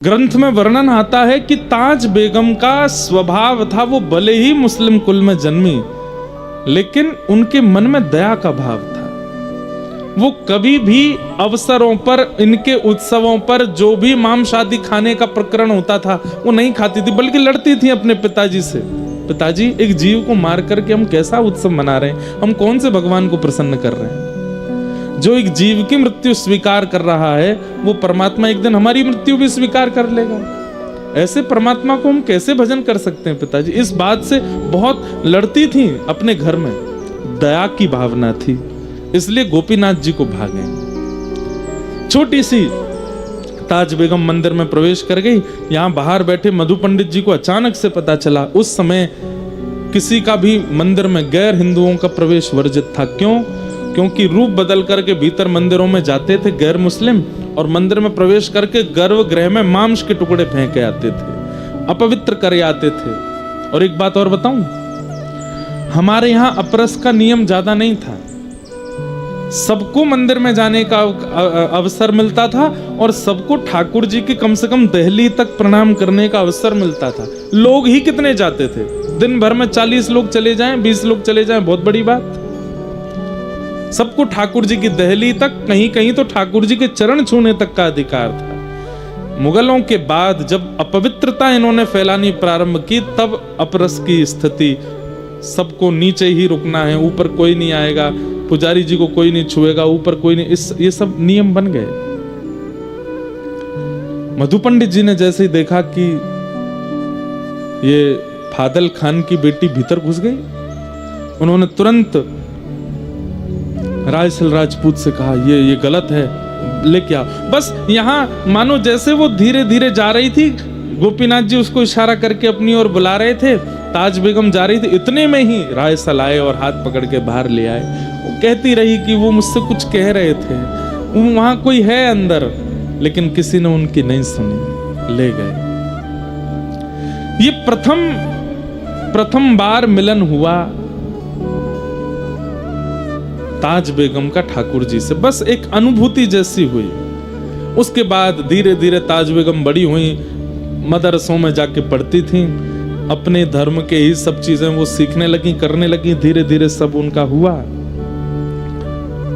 ग्रंथ में वर्णन आता है कि ताज बेगम का स्वभाव था, वो भले ही मुस्लिम कुल में जन्मी लेकिन उनके मन में दया का भाव था। वो कभी भी अवसरों पर, इनके उत्सवों पर जो भी मांस आदि खाने का प्रकरण होता था वो नहीं खाती थी, बल्कि लड़ती थी अपने पिताजी से। पिताजी, एक जीव को मार करके हम कैसा उत्सव मना रहे हैं, हम कौन से भगवान को प्रसन्न कर रहे हैं। जो एक जीव की मृत्यु स्वीकार कर रहा है वो परमात्मा एक दिन हमारी मृत्यु भी स्वीकार कर लेगा। ऐसे परमात्मा को हम कैसे भजन कर सकते हैं। पिताजी इस बात से बहुत लड़ती थी अपने घर में, दया की भावना थी, इसलिए गोपीनाथ जी को भागे। छोटी सी ताज बेगम मंदिर में प्रवेश कर गई। यहां बाहर बैठे मधु पंडित जी को अचानक से पता चला। उस समय किसी का भी मंदिर में गैर हिंदुओं का प्रवेश वर्जित था। क्यों? क्योंकि रूप बदल करके भीतर मंदिरों में जाते थे गैर मुस्लिम, और मंदिर में प्रवेश करके गर्भगृह में मांस के टुकड़े फेंक के आते थे, अपवित्र कर आते थे। और एक बात और बताऊं, हमारे यहां अपरस का नियम ज्यादा नहीं था। सबको मंदिर में जाने का अवसर मिलता था और सबको ठाकुर जी की कम से कम दहली तक प्रणाम करने का अवसर मिलता था। लोग ही कितने जाते थे, दिन भर में 40 लोग चले जाएं, 20 लोग चले जाएं, बहुत बड़ी बात। सबको ठाकुर जी की दहली तक, कहीं कहीं तो ठाकुर जी के चरण छूने तक का अधिकार था। मुगलों के बाद जब अपवित्रता इन्होंने फैलानी प्रारंभ की, तब अपरस की स्थिति, सबको नीचे ही रुकना है, ऊपर कोई नहीं आएगा, पुजारी जी को कोई नहीं छुएगा, ऊपर कोई नहीं, ये सब नियम बन गए। मधु पंडित जी ने जैसे ही देखा कि ये फादल खान की बेटी भीतर घुस गई, उन्होंने तुरंत रायसल राजपूत से कहा ये गलत है, लेके आओ। बस यहां मानो जैसे वो धीरे धीरे जा रही थी, गोपीनाथ जी उसको इशारा करके अपनी ओर बुला रहे थे, ताज बेगम जा रही थी, इतने में ही रायसल आए और हाथ पकड़ के बाहर ले आए। वो कहती रही कि वो मुझसे कुछ कह रहे थे, वहां कोई है अंदर, लेकिन किसी ने उनकी नहीं सुनी, ले गए। ये प्रथम बार मिलन हुआ ताज बेगम का ठाकुर जी से, बस एक अनुभूति जैसी हुई। उसके बाद धीरे धीरे ताज बेगम बड़ी हुई, मदरसों में जाके पढ़ती थी, अपने धर्म के ही सब चीजें वो सीखने लगी, करने लगी, धीरे धीरे सब उनका हुआ,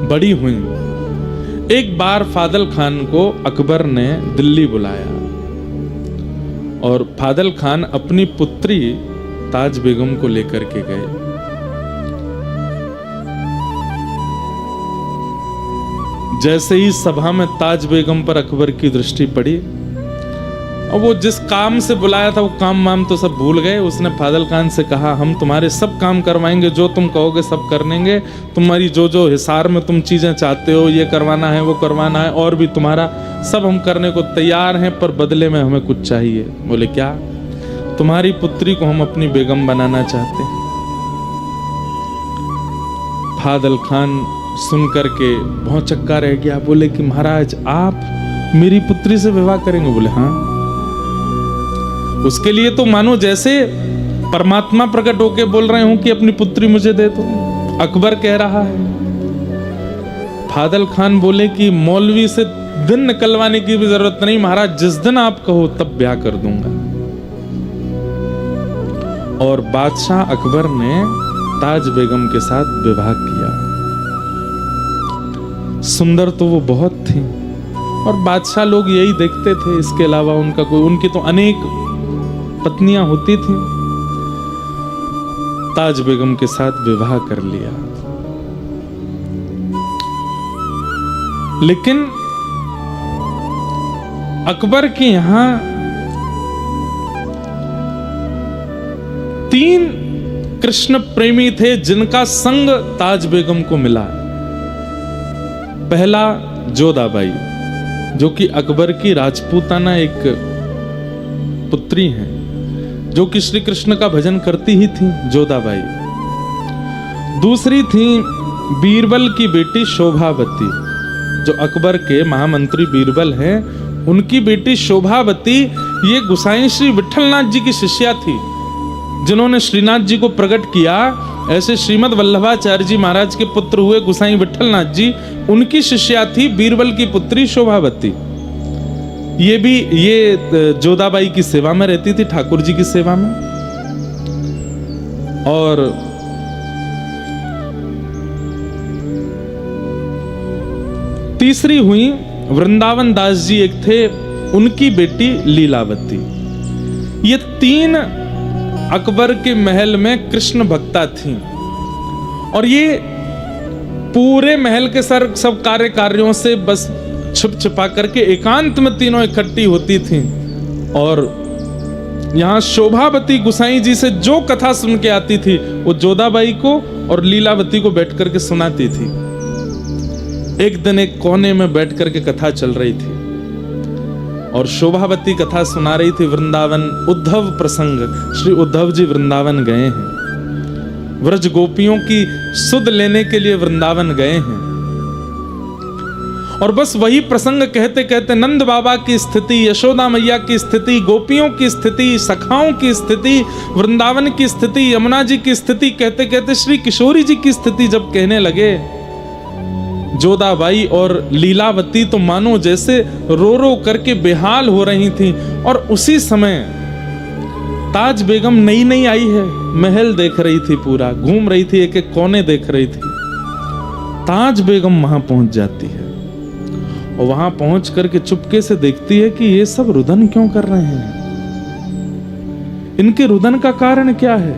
बड़ी हुई। एक बार फादल खान को अकबर ने दिल्ली बुलाया और फादल खान अपनी पुत्री ताज बेगम को लेकर के गए। जैसे ही सभा में ताज बेगम पर अकबर की दृष्टि पड़ी, और वो जिस काम से बुलाया था वो काम वाम तो सब भूल गए। उसने फादल खान से कहा, हम तुम्हारे सब काम करवाएंगे, जो तुम कहोगे सब कर लेंगे, तुम्हारी जो जो हिसार में तुम चीजें चाहते हो, ये करवाना है वो करवाना है, और भी तुम्हारा सब हम करने को तैयार हैं, पर बदले में हमें कुछ चाहिए। बोले क्या? तुम्हारी पुत्री को हम अपनी बेगम बनाना चाहते हैं। फादल खान सुन करके बहुत चक्का रह गया। बोले कि महाराज, आप मेरी पुत्री से विवाह करेंगे? बोले हाँ। उसके लिए तो मानो जैसे परमात्मा प्रकट होके बोल रहे हो कि अपनी पुत्री मुझे दे दो, अकबर कह रहा है। फादल खान बोले कि मौलवी से दिन निकलवाने की भी जरूरत नहीं महाराज, जिस दिन आप कहो तब ब्याह कर दूंगा। और बादशाह अकबर ने ताज बेगम के साथ विवाह किया। सुंदर तो वो बहुत थी और बादशाह लोग यही देखते थे, इसके अलावा उनका कोई, उनकी तो अनेक पत्नियां होती थी। ताज बेगम के साथ विवाह कर लिया। लेकिन अकबर के यहां 3 कृष्ण प्रेमी थे जिनका संग ताज बेगम को मिला। पहला जोधाबाई, जो कि अकबर की राजपूताना एक पुत्री हैं, जो कि श्री कृष्ण का भजन करती ही थी, जोधाबाई। दूसरी थी बीरबल की बेटी शोभावती, जो अकबर के महामंत्री बीरबल हैं, उनकी बेटी शोभावती ये गुसाई श्री विठलनाथ जी की शिष्या थी, जिन्होंने श्रीनाथ जी को प्रकट किया। ऐसे श्रीमद वल्लभाचार्य जी महाराज के पुत्र हुए गुसाई विठलनाथ जी, उनकी शिष्या थी बीरबल की पुत्री शोभावती। ये जोधाबाई की सेवा में रहती थी, ठाकुर जी की सेवा में। और तीसरी हुई वृंदावन दास जी, एक थे, उनकी बेटी लीलावती। ये 3 अकबर के महल में कृष्ण भक्ता थीं और ये पूरे महल के सब कार्यों से बस छुप छुपा करके एकांत में तीनों इकट्ठी होती थीं और यहां शोभावती गुसाई जी से जो कथा सुन के आती थी वो जोधाबाई को और लीलावती को बैठ करके सुनाती थी। एक दिन एक कोने में बैठ करके कथा चल रही थी और शोभावती कथा सुना रही थी वृंदावन उद्धव प्रसंग। श्री उद्धव जी वृंदावन गए हैं, व्रज गोपियों की सुध लेने के लिए वृंदावन गए हैं और बस वही प्रसंग कहते कहते नंद बाबा की स्थिति, यशोदा मैया की स्थिति, गोपियों की स्थिति, सखाओं की स्थिति, वृंदावन की स्थिति, यमुना जी की स्थिति कहते कहते श्री किशोरी जी की स्थिति जब कहने लगे, जोधाबाई और लीलावती तो मानो जैसे रो रो करके बेहाल हो रही थीं। और उसी समय ताज बेगम नई नई आई है, महल देख रही थी, पूरा घूम रही थी, एक एक कोने देख रही थी। ताज बेगम वहां पहुंच जाती है और वहां पहुंच करके चुपके से देखती है कि ये सब रुदन क्यों कर रहे हैं, इनके रुदन का कारण क्या है।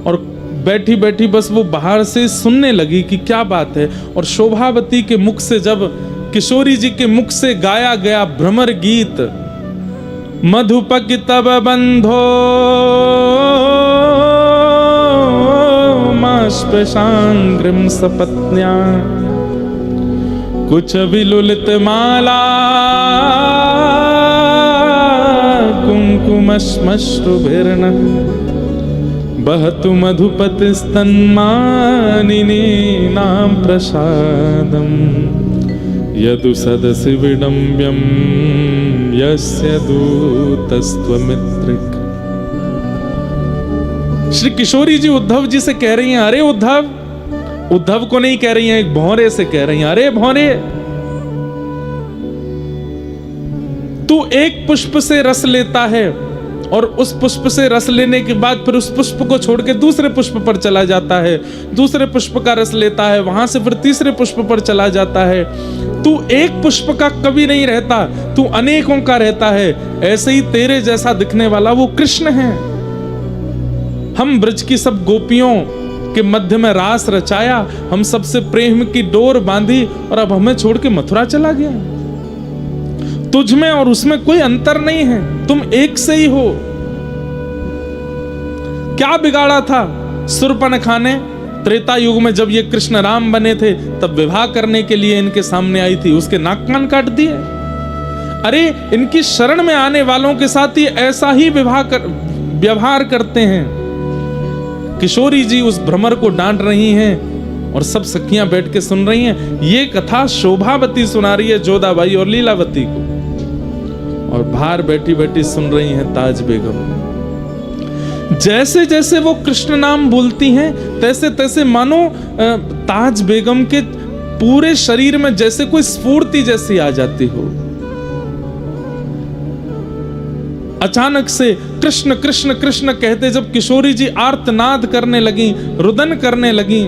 और बैठी बैठी बस वो बाहर से सुनने लगी कि क्या बात है। और शोभावती के मुख से, जब किशोरी जी के मुख से गाया गया भ्रमर गीत, मधुपक तब बंधो मास्पशांग्रिम सपत्न्या कुछ विलुलित माला कुंकुमश्मश्रुभिर्न बहतु मधुपतिस्तन्मानिनी नाम प्रसादम यदु सदसि विडम्ब्यम यस्य दूतस्त्वमित्रिक। श्री किशोरी जी उद्धव जी से कह रही हैं, अरे उद्धव, उद्धव को नहीं कह रही हैं, एक भौरे से कह रही हैं, अरे भौरे, तू एक पुष्प से रस लेता है और उस पुष्प से रस लेने के बाद फिर उस पुष्प को छोड़ के दूसरे पुष्प पर चला जाता है, दूसरे पुष्प का रस लेता है, वहां से फिर तीसरे पुष्प पर चला जाता है। तू एक पुष्प का कभी नहीं रहता, तू अनेकों का रहता है। ऐसे ही तेरे जैसा दिखने वाला वो कृष्ण है। हम ब्रज की सब गोपियों के मध्य में रास रचाया, हम सबसे प्रेम की डोर बांधी और अब हमें छोड़ के मथुरा चला गया। तुझ में और उसमें कोई अंतर नहीं है, तुम एक से ही हो। क्या बिगाड़ा था शूर्पणखा ने त्रेता युग में, जब ये कृष्ण राम बने थे तब विवाह करने के लिए इनके सामने आई थी, उसके नाक कान काट दिए। अरे इनकी शरण में आने वालों के साथ ही ऐसा ही व्यवहार करते हैं। किशोरी जी उस भ्रमर को डांट रही हैं और सब सखियां बैठ के सुन रही हैं। ये कथा शोभावती सुना रही है जोधाबाई और लीलावती को, और बाहर बैठी बैठी सुन रही हैं ताज बेगम। जैसे जैसे वो कृष्ण नाम बोलती हैं तैसे तैसे मानो ताज बेगम के पूरे शरीर में जैसे कोई स्फूर्ति जैसी आ जाती हो। अचानक से कृष्ण कृष्ण कृष्ण कहते जब किशोरी जी आर्तनाद करने लगी, रुदन करने लगी,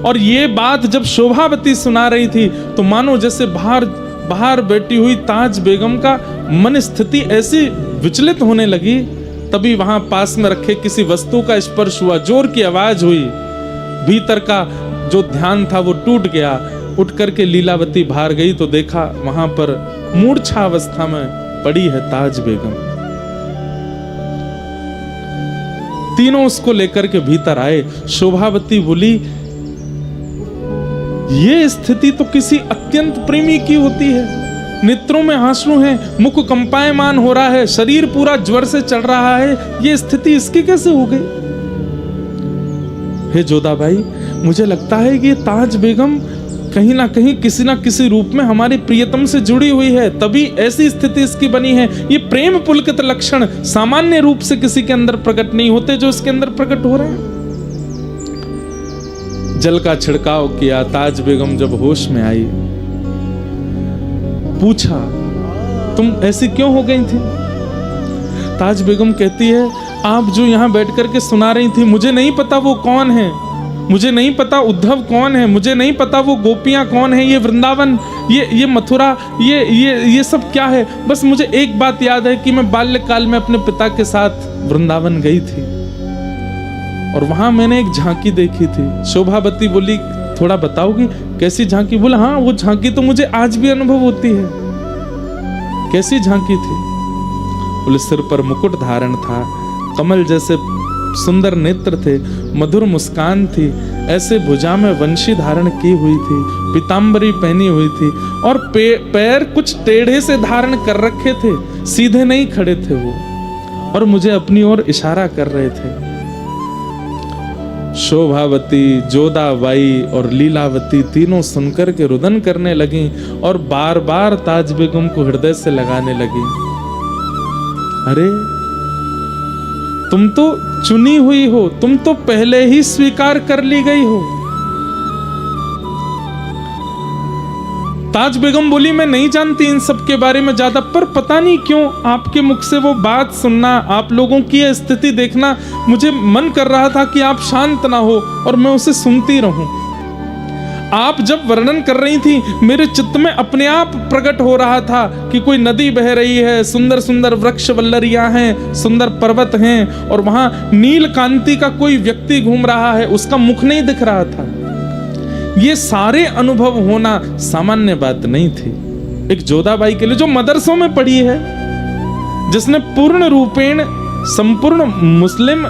और ये बात जब शोभावती सुना रही थी तो मानो जैसे बाहर बैठी हुई ताज बेगम का मन स्थिति ऐसी विचलित होने लगी। तभी वहां पास में रखे किसी वस्तु का स्पर्श हुआ, जोर की आवाज हुई, भीतर का जो ध्यान था वो टूट गया। उठ करके लीलावती बाहर गई तो देखा वहां पर मूर्छा अवस्था में पड़ी है ताज बेगम। तीनों उसको लेकर के भीतर आए। शोभावती बोली, ये स्थिति तो किसी अत्यंत प्रेमी की होती है। नेत्रों में आंसू हैं, मुख कंपायमान हो रहा है, शरीर पूरा ज्वर से चढ़ रहा है, ये स्थिति इसकी कैसे हो गई? हे जोधाबाई, मुझे लगता है कि ताज बेगम कहीं ना कहीं किसी ना किसी रूप में हमारी प्रियतम से जुड़ी हुई है, तभी ऐसी स्थिति इसकी बनी है। ये प्रेम पुलकित लक्षण सामान्य रूप से किसी के अंदर प्रकट नहीं होते जो इसके अंदर प्रकट हो रहे हैं। जल का छिड़काव किया। ताज बेगम जब होश में आई पूछा, तुम ऐसी क्यों हो गई थी? ताज बेगम कहती है, आप जो यहाँ बैठ कर के सुना रही थी, मुझे नहीं पता वो कौन है, मुझे नहीं पता उद्धव कौन है, मुझे नहीं पता वो गोपियाँ कौन है, ये वृंदावन, ये मथुरा, ये सब क्या है। बस मुझे एक बात याद है कि मैं बाल्यकाल में अपने पिता के साथ वृंदावन गई थी और वहां मैंने एक झांकी देखी थी। शोभावती बोली, थोड़ा बताओगी कैसी झांकी? बोला, हाँ वो झांकी तो मुझे आज भी अनुभव होती है। कैसी झांकी थी? बोले, सिर पर मुकुट धारण था, कमल जैसे सुंदर नेत्र थे, मधुर मुस्कान थी, ऐसे भुजा में वंशी धारण की हुई थी, पीतांबरी पहनी हुई थी और पैर कुछ टेढ़े से धारण कर रखे थे, सीधे नहीं खड़े थे वो, और मुझे अपनी ओर इशारा कर रहे थे। शोभावती, जोधाबाई और लीलावती तीनों सुनकर के रुदन करने लगी और बार बार ताज बेगम को हृदय से लगाने लगी। अरे तुम तो चुनी हुई हो, तुम तो पहले ही स्वीकार कर ली गई हो। ताज बेगम बोली, मैं नहीं जानती इन सब के बारे में ज्यादा, पर पता नहीं क्यों आपके मुख से वो बात सुनना, आप लोगों की यह स्थिति देखना, मुझे मन कर रहा था कि आप शांत ना हो और मैं उसे सुनती रहूं। आप जब वर्णन कर रही थी, मेरे चित्त में अपने आप प्रकट हो रहा था कि कोई नदी बह रही है, सुंदर सुंदर वृक्ष वल्लरियां हैं, सुंदर पर्वत हैं, और वहां नील कांति का कोई व्यक्ति घूम रहा है, उसका मुख नहीं दिख रहा था। ये सारे अनुभव होना सामान्य बात नहीं थी एक जोधाबाई के लिए, जो मदरसों में पढ़ी है, जिसने पूर्ण रूपेण संपूर्ण मुस्लिम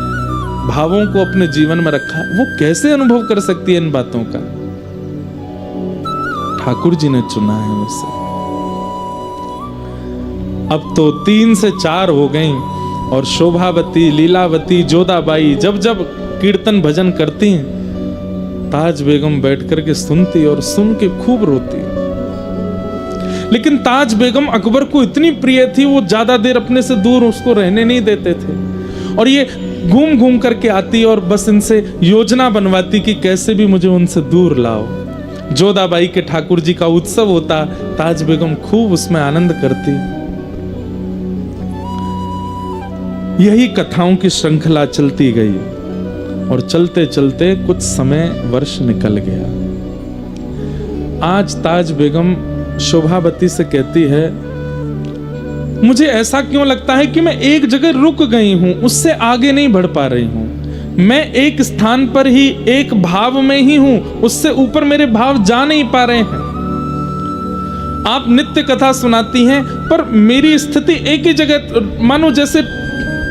भावों को अपने जीवन में रखा है। वो कैसे अनुभव कर सकती है इन बातों का? ठाकुर जी ने चुना है उसे। अब तो 3 से 4 हो गई और शोभावती, लीलावती, जोधाबाई जब जब कीर्तन भजन करती हैं, ताज बेगम बैठ करके सुनती और सुन के खूब रोती। लेकिन ताज बेगम अकबर को इतनी प्रिय थी, वो ज्यादा देर अपने से दूर उसको रहने नहीं देते थे, और ये घूम घूम करके आती और बस इनसे योजना बनवाती कि कैसे भी मुझे उनसे दूर लाओ। जोधाबाई के ठाकुर जी का उत्सव होता, ताज बेगम खूब उसमें आनंद करती। यही कथाओं की श्रृंखला चलती गई और चलते चलते कुछ समय वर्ष निकल गया। आज ताज बेगम शोभावती से कहती है, मुझे ऐसा क्यों लगता है कि मैं एक जगह रुक गई हूं, उससे आगे नहीं बढ़ पा रही हूं। मैं एक स्थान पर ही, एक भाव में ही हूं, उससे ऊपर मेरे भाव जा नहीं पा रहे हैं। आप नित्य कथा सुनाती हैं, पर मेरी स्थिति एक ही जगह, मानो जैसे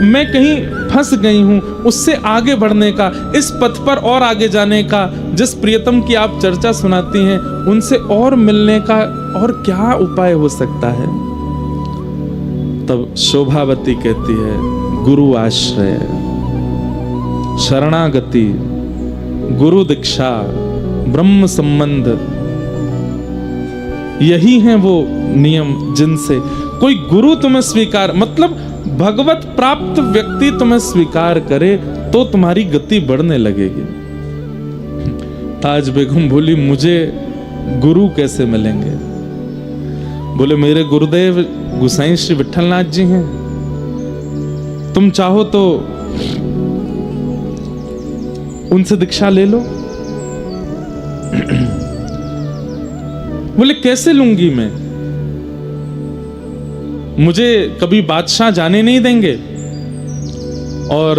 मैं कहीं फंस गई हूं। उससे आगे बढ़ने का, इस पथ पर और आगे जाने का, जिस प्रियतम की आप चर्चा सुनाती हैं, उनसे और मिलने का और क्या उपाय हो सकता है? तब शोभावती कहती है, गुरु आश्रय, शरणागति, गुरु दीक्षा, ब्रह्म संबंध, यही हैं वो नियम जिनसे कोई गुरु तुम्हें स्वीकार, मतलब भगवत प्राप्त व्यक्ति तुम्हें स्वीकार करे तो तुम्हारी गति बढ़ने लगेगी। ताज बेगम बोली, मुझे गुरु कैसे मिलेंगे? बोले, मेरे गुरुदेव गुसाई श्री विठलनाथ जी हैं, तुम चाहो तो उनसे दीक्षा ले लो। बोले, कैसे लूंगी मैं? मुझे कभी बादशाह जाने नहीं देंगे, और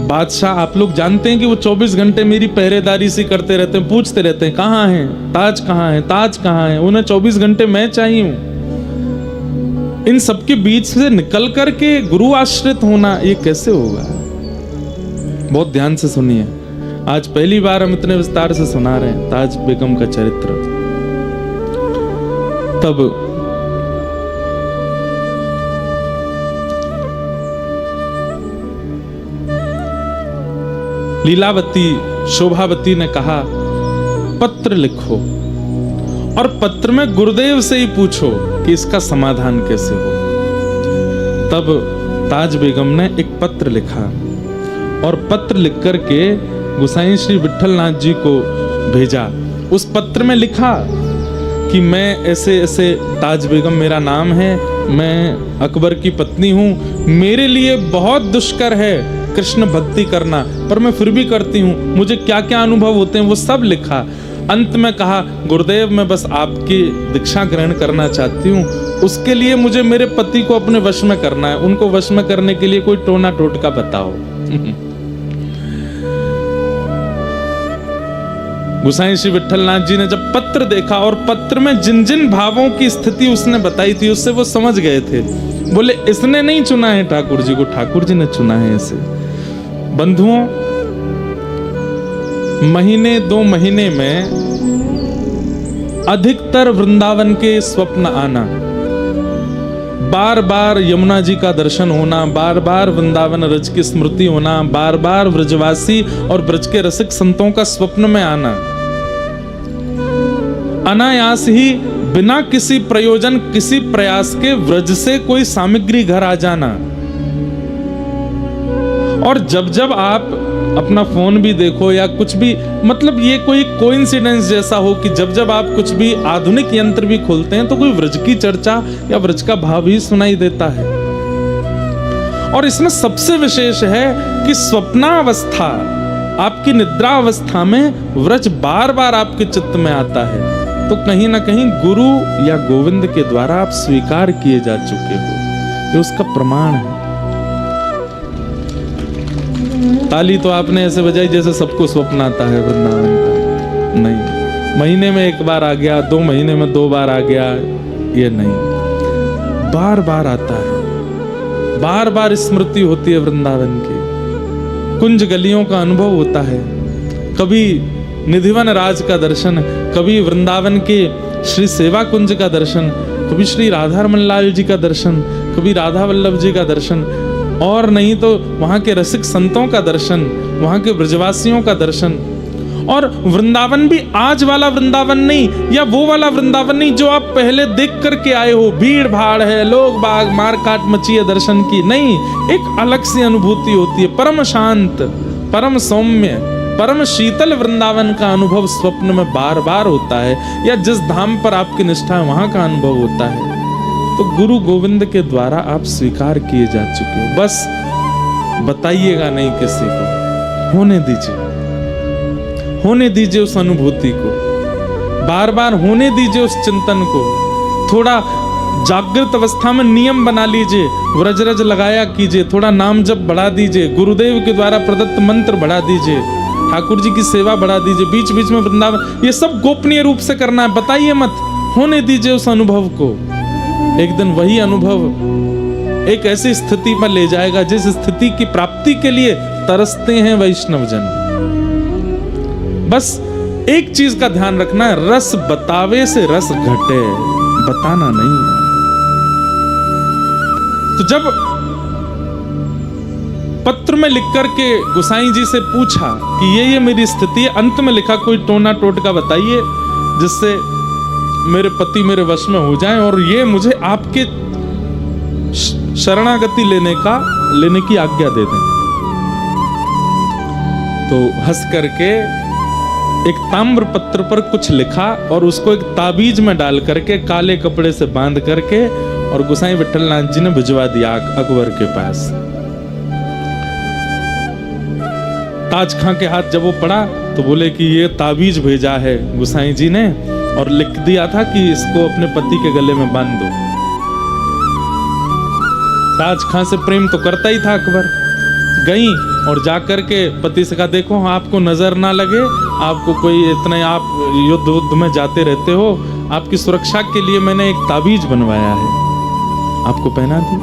बादशाह आप लोग जानते हैं कि वो 24 घंटे मेरी पहरेदारी सी करते रहते हैं, पूछते रहते हैं कहाँ हैं, ताज कहाँ है, ताज कहाँ है। उन्हें 24 घंटे मैं चाहिए हूं। इन सबके बीच से निकल करके गुरु आश्रित होना, ये कैसे होगा? बहुत ध्यान से सुनिए, आज पहली बार हम इतने विस्तार से सुना रहे हैं ताज बेगम का चरित्र। तब लीलावती, शोभावती ने कहा, पत्र लिखो और पत्र में गुरुदेव से ही पूछो कि इसका समाधान कैसे हो। तब ताज बेगम ने एक पत्र लिखा और पत्र लिख करके गुसाई श्री विठलनाथ जी को भेजा। उस पत्र में लिखा कि मैं ऐसे ऐसे, ताज बेगम मेरा नाम है, मैं अकबर की पत्नी हूँ, मेरे लिए बहुत दुष्कर है कृष्ण भक्ति करना, पर मैं फिर भी करती हूँ, मुझे क्या क्या अनुभव होते हैं वो सब लिखा। अंत में कहा, गुरुदेव मैं बस आपकी दीक्षा ग्रहण करना चाहती हूँ, उसके लिए मुझे मेरे पति को अपने वश में करना है, उनको वश में करने के लिए कोई टोना टोटका बताओ। गोसाई श्री विट्ठलनाथ जी ने जब पत्र देखा और पत्र में जिन जिन भावों की स्थिति उसने बताई थी, उससे वो समझ गए थे। बोले इसने नहीं चुना है ठाकुर जी को, ठाकुर जी ने चुना है इसे। बंधुओं, महीने 2 महीने में अधिकतर वृंदावन के स्वप्न आना, बार बार यमुना जी का दर्शन होना, बार बार वृंदावन रज की स्मृति होना, बार बार व्रजवासी और ब्रज के रसिक संतों का स्वप्न में आना, अनायास ही बिना किसी प्रयोजन किसी प्रयास के व्रज से कोई सामग्री घर आ जाना। और जब जब आप अपना फोन भी देखो या कुछ भी, मतलब ये कोई कोइंसिडेंस जैसा हो कि जब जब आप कुछ भी आधुनिक यंत्र भी खोलते हैं तो कोई व्रज की चर्चा या व्रज का भाव ही सुनाई देता है। और इसमें सबसे विशेष है कि स्वप्नावस्था, आपकी निद्रा अवस्था में व्रज बार बार आपके चित्त में आता है, तो कहीं ना कहीं गुरु या गोविंद के द्वारा आप स्वीकार किए जा चुके हो, ये उसका प्रमाण है। ताली तो आपने ऐसे बजाई जैसे सबको स्वप्न आता है वृंदावन का, नहीं। महीने में 1 बार आ गया, 2 महीने में 2 बार आ गया, ये नहीं, बार बार आता है, बार बार स्मृति होती है वृंदावन की। कुंज गलियों का अनुभव होता है, कभी निधिवन राज का दर्शन, कभी वृंदावन के श्री सेवा कुंज का दर्शन, कभी श्री राधा रमन लाल जी का दर्शन, कभी राधा वल्लभ जी का दर्शन, और नहीं तो वहां के रसिक संतों का दर्शन, वहां के ब्रजवासियों का दर्शन। और वृंदावन भी आज वाला वृंदावन नहीं, या वो वाला वृंदावन नहीं जो आप पहले देख करके आए हो, भीड़ भाड़ है, लोग बाग मार काट मची है दर्शन की, नहीं। एक अलग सी अनुभूति होती है, परम शांत, परम सौम्य, परम शीतल वृंदावन का अनुभव स्वप्न में बार बार होता है, या जिस धाम पर आपकी निष्ठा है वहां का अनुभव होता है। तो गुरु गोविंद के द्वारा आप स्वीकार किए जा चुके हो, बस बताइएगा नहीं किसी को, होने दीजिए, होने दीजिए उस अनुभूति को, बार बार होने दीजिए उस चिंतन को। थोड़ा जागृत अवस्था में नियम बना लीजिए, व्रज रज लगाया कीजिए, थोड़ा नाम जप बढ़ा दीजिए, गुरुदेव के द्वारा प्रदत्त मंत्र बढ़ा दीजिए, ठाकुर जी की सेवा बढ़ा दीजिए, बीच बीच में वृंदावन, ये सब गोपनीय रूप से करना है, बताइए मत, होने दीजिए उस अनुभव को। एक दिन वही अनुभव एक ऐसी स्थिति पर ले जाएगा जिस स्थिति की प्राप्ति के लिए तरसते हैं वैष्णव जन। बस एक चीज का ध्यान रखना है, रस बतावे से रस घटे, बताना नहीं। तो जब पत्र में लिख करके गोसाई जी से पूछा कि ये मेरी स्थिति है, अंत में लिखा कोई टोना टोटका बताइए जिससे मेरे पति मेरे वश में हो जाएं और ये मुझे आपके शरणागति लेने की आज्ञा दे दें। तो हंस करके एक ताम्र पत्र पर कुछ लिखा और उसको एक ताबीज में डाल करके काले कपड़े से बांध करके और गोसाई विट्ठलनाथ जी ने भिजवा दिया अकबर के पास। ताज खां के हाथ जब वो पड़ा तो बोले कि ये ताबीज भेजा है गोसाई जी ने और लिख दिया था कि इसको अपने पति के गले में बांध दो। ताज खां से प्रेम तो करता ही था अकबर। गई और जाकर के पति से कहा, देखो आपको नजर ना लगे, आपको कोई इतने, आप युद्ध में जाते रहते हो, आपकी सुरक्षा के लिए मैंने एक ताबीज बनवाया है, आपको पहना दी।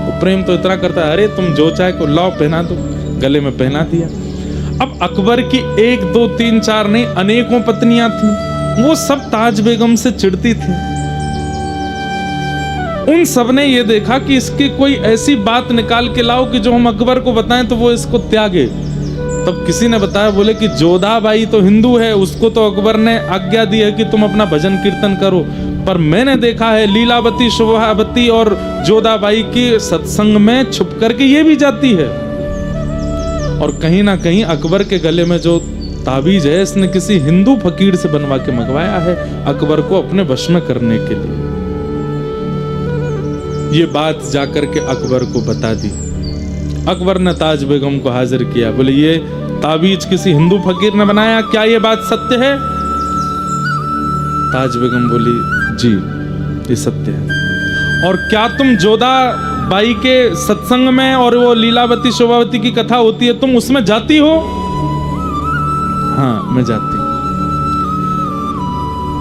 वो प्रेम तो इतना करता है, अरे तुम जो चाहे को लाओ पहना दो, गले में पहना दिया। अब अकबर की 1 2 3 4 नहीं अनेकों पत्नियां थी, वो सब ताज बेगम से चिढ़ती थी। उन सब ने ये देखा कि इसकी कोई ऐसी बात निकाल के लाओ कि जो हम अकबर को बताएं तो वो इसको त्यागे। तब किसी ने बताया, बोले कि जोधाबाई तो हिंदू है, उसको तो अकबर ने आज्ञा दी है कि तुम अपना भजन कीर्तन करो, पर मैंने देखा है लीलावती शोभावती और जोधाबाई की सत्संग में छुप करके ये भी जाती है। और कहीं ना कहीं अकबर के गले में जो ताबीज है, इसने किसी हिंदू फकीर से बनवा के मंगवाया है अकबर को अपने वश में करने के लिए। ये बात जाकर के अकबर को बता दी। अकबर ने ताज बेगम को हाजिर किया, बोले ये ताबीज किसी हिंदू फकीर ने बनाया, क्या ये बात सत्य है? ताज बेगम बोली जी ये सत्य है। और क्या तुम जोधा बाई के सत्संग में और वो लीलावती शोभावती की कथा होती है, तुम उसमें जाती हो? हाँ मैं जाती हूं।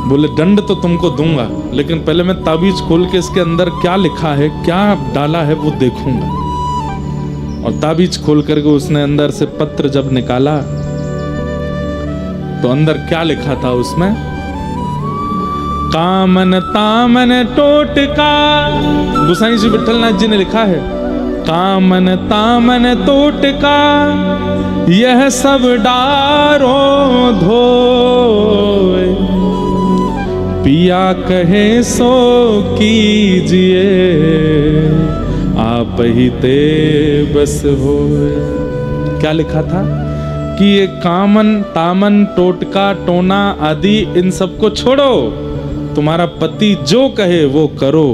बोले दंड तो तुमको दूंगा, लेकिन पहले मैं ताबीज खोल के इसके अंदर क्या लिखा है, क्या डाला है वो देखूंगा। और ताबीज खोल करके उसने अंदर से पत्र जब निकाला तो अंदर क्या लिखा था उसमें? कामन तामन टोटका, गोसाई जी विठलनाथ जी ने लिखा है, कामन तामन टोटका यह सब डारो धोए, पिया कहे सो कीजिए, आप ही ते बस होए। क्या लिखा था कि ये कामन तामन टोटका टोना आदि इन सबको छोड़ो, तुम्हारा पति जो कहे वो करो,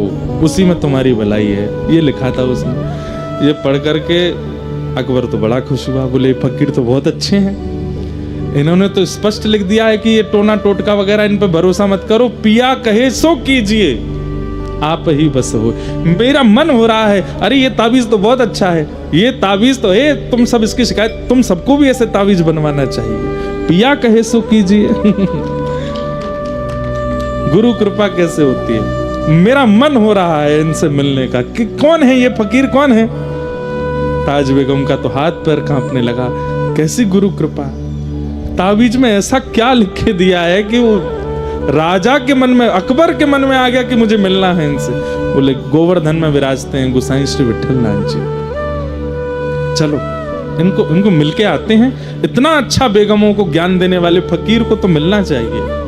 उसी में तुम्हारी भलाई है, ये लिखा था उसमें। ये पढ़ करके अकबर तो बड़ा खुश हुआ, बोले फकीर तो बहुत अच्छे हैं, इन्होंने तो स्पष्ट लिख दिया है कि ये टोना टोटका वगैरह इन पे भरोसा मत करो, पिया कहे सो कीजिए, आप ही बस हो। मेरा मन हो रहा है, अरे ये ताबीज तो बहुत अच्छा है, ये ताबीज तो है, तुम सब इसकी शिकायत, तुम सबको भी ऐसे ताबीज बनवाना चाहिए, पिया कहे सो कीजिए। गुरु कृपा कैसे होती है? मेरा मन हो रहा है इनसे मिलने का, कि कौन है ये फकीर, कौन है? ताज बेगम का तो हाथ पैर कांपने लगा, कैसी गुरु कृपा, ताबीज में ऐसा क्या लिख के दिया है कि वो राजा के मन में, अकबर के मन में आ गया कि मुझे मिलना है इनसे। बोले गोवर्धन में विराजते हैं गोसाई श्री विठलनाथ जी, चलो इनको मिलके आते हैं, इतना अच्छा बेगमों को ज्ञान देने वाले फकीर को तो मिलना चाहिए।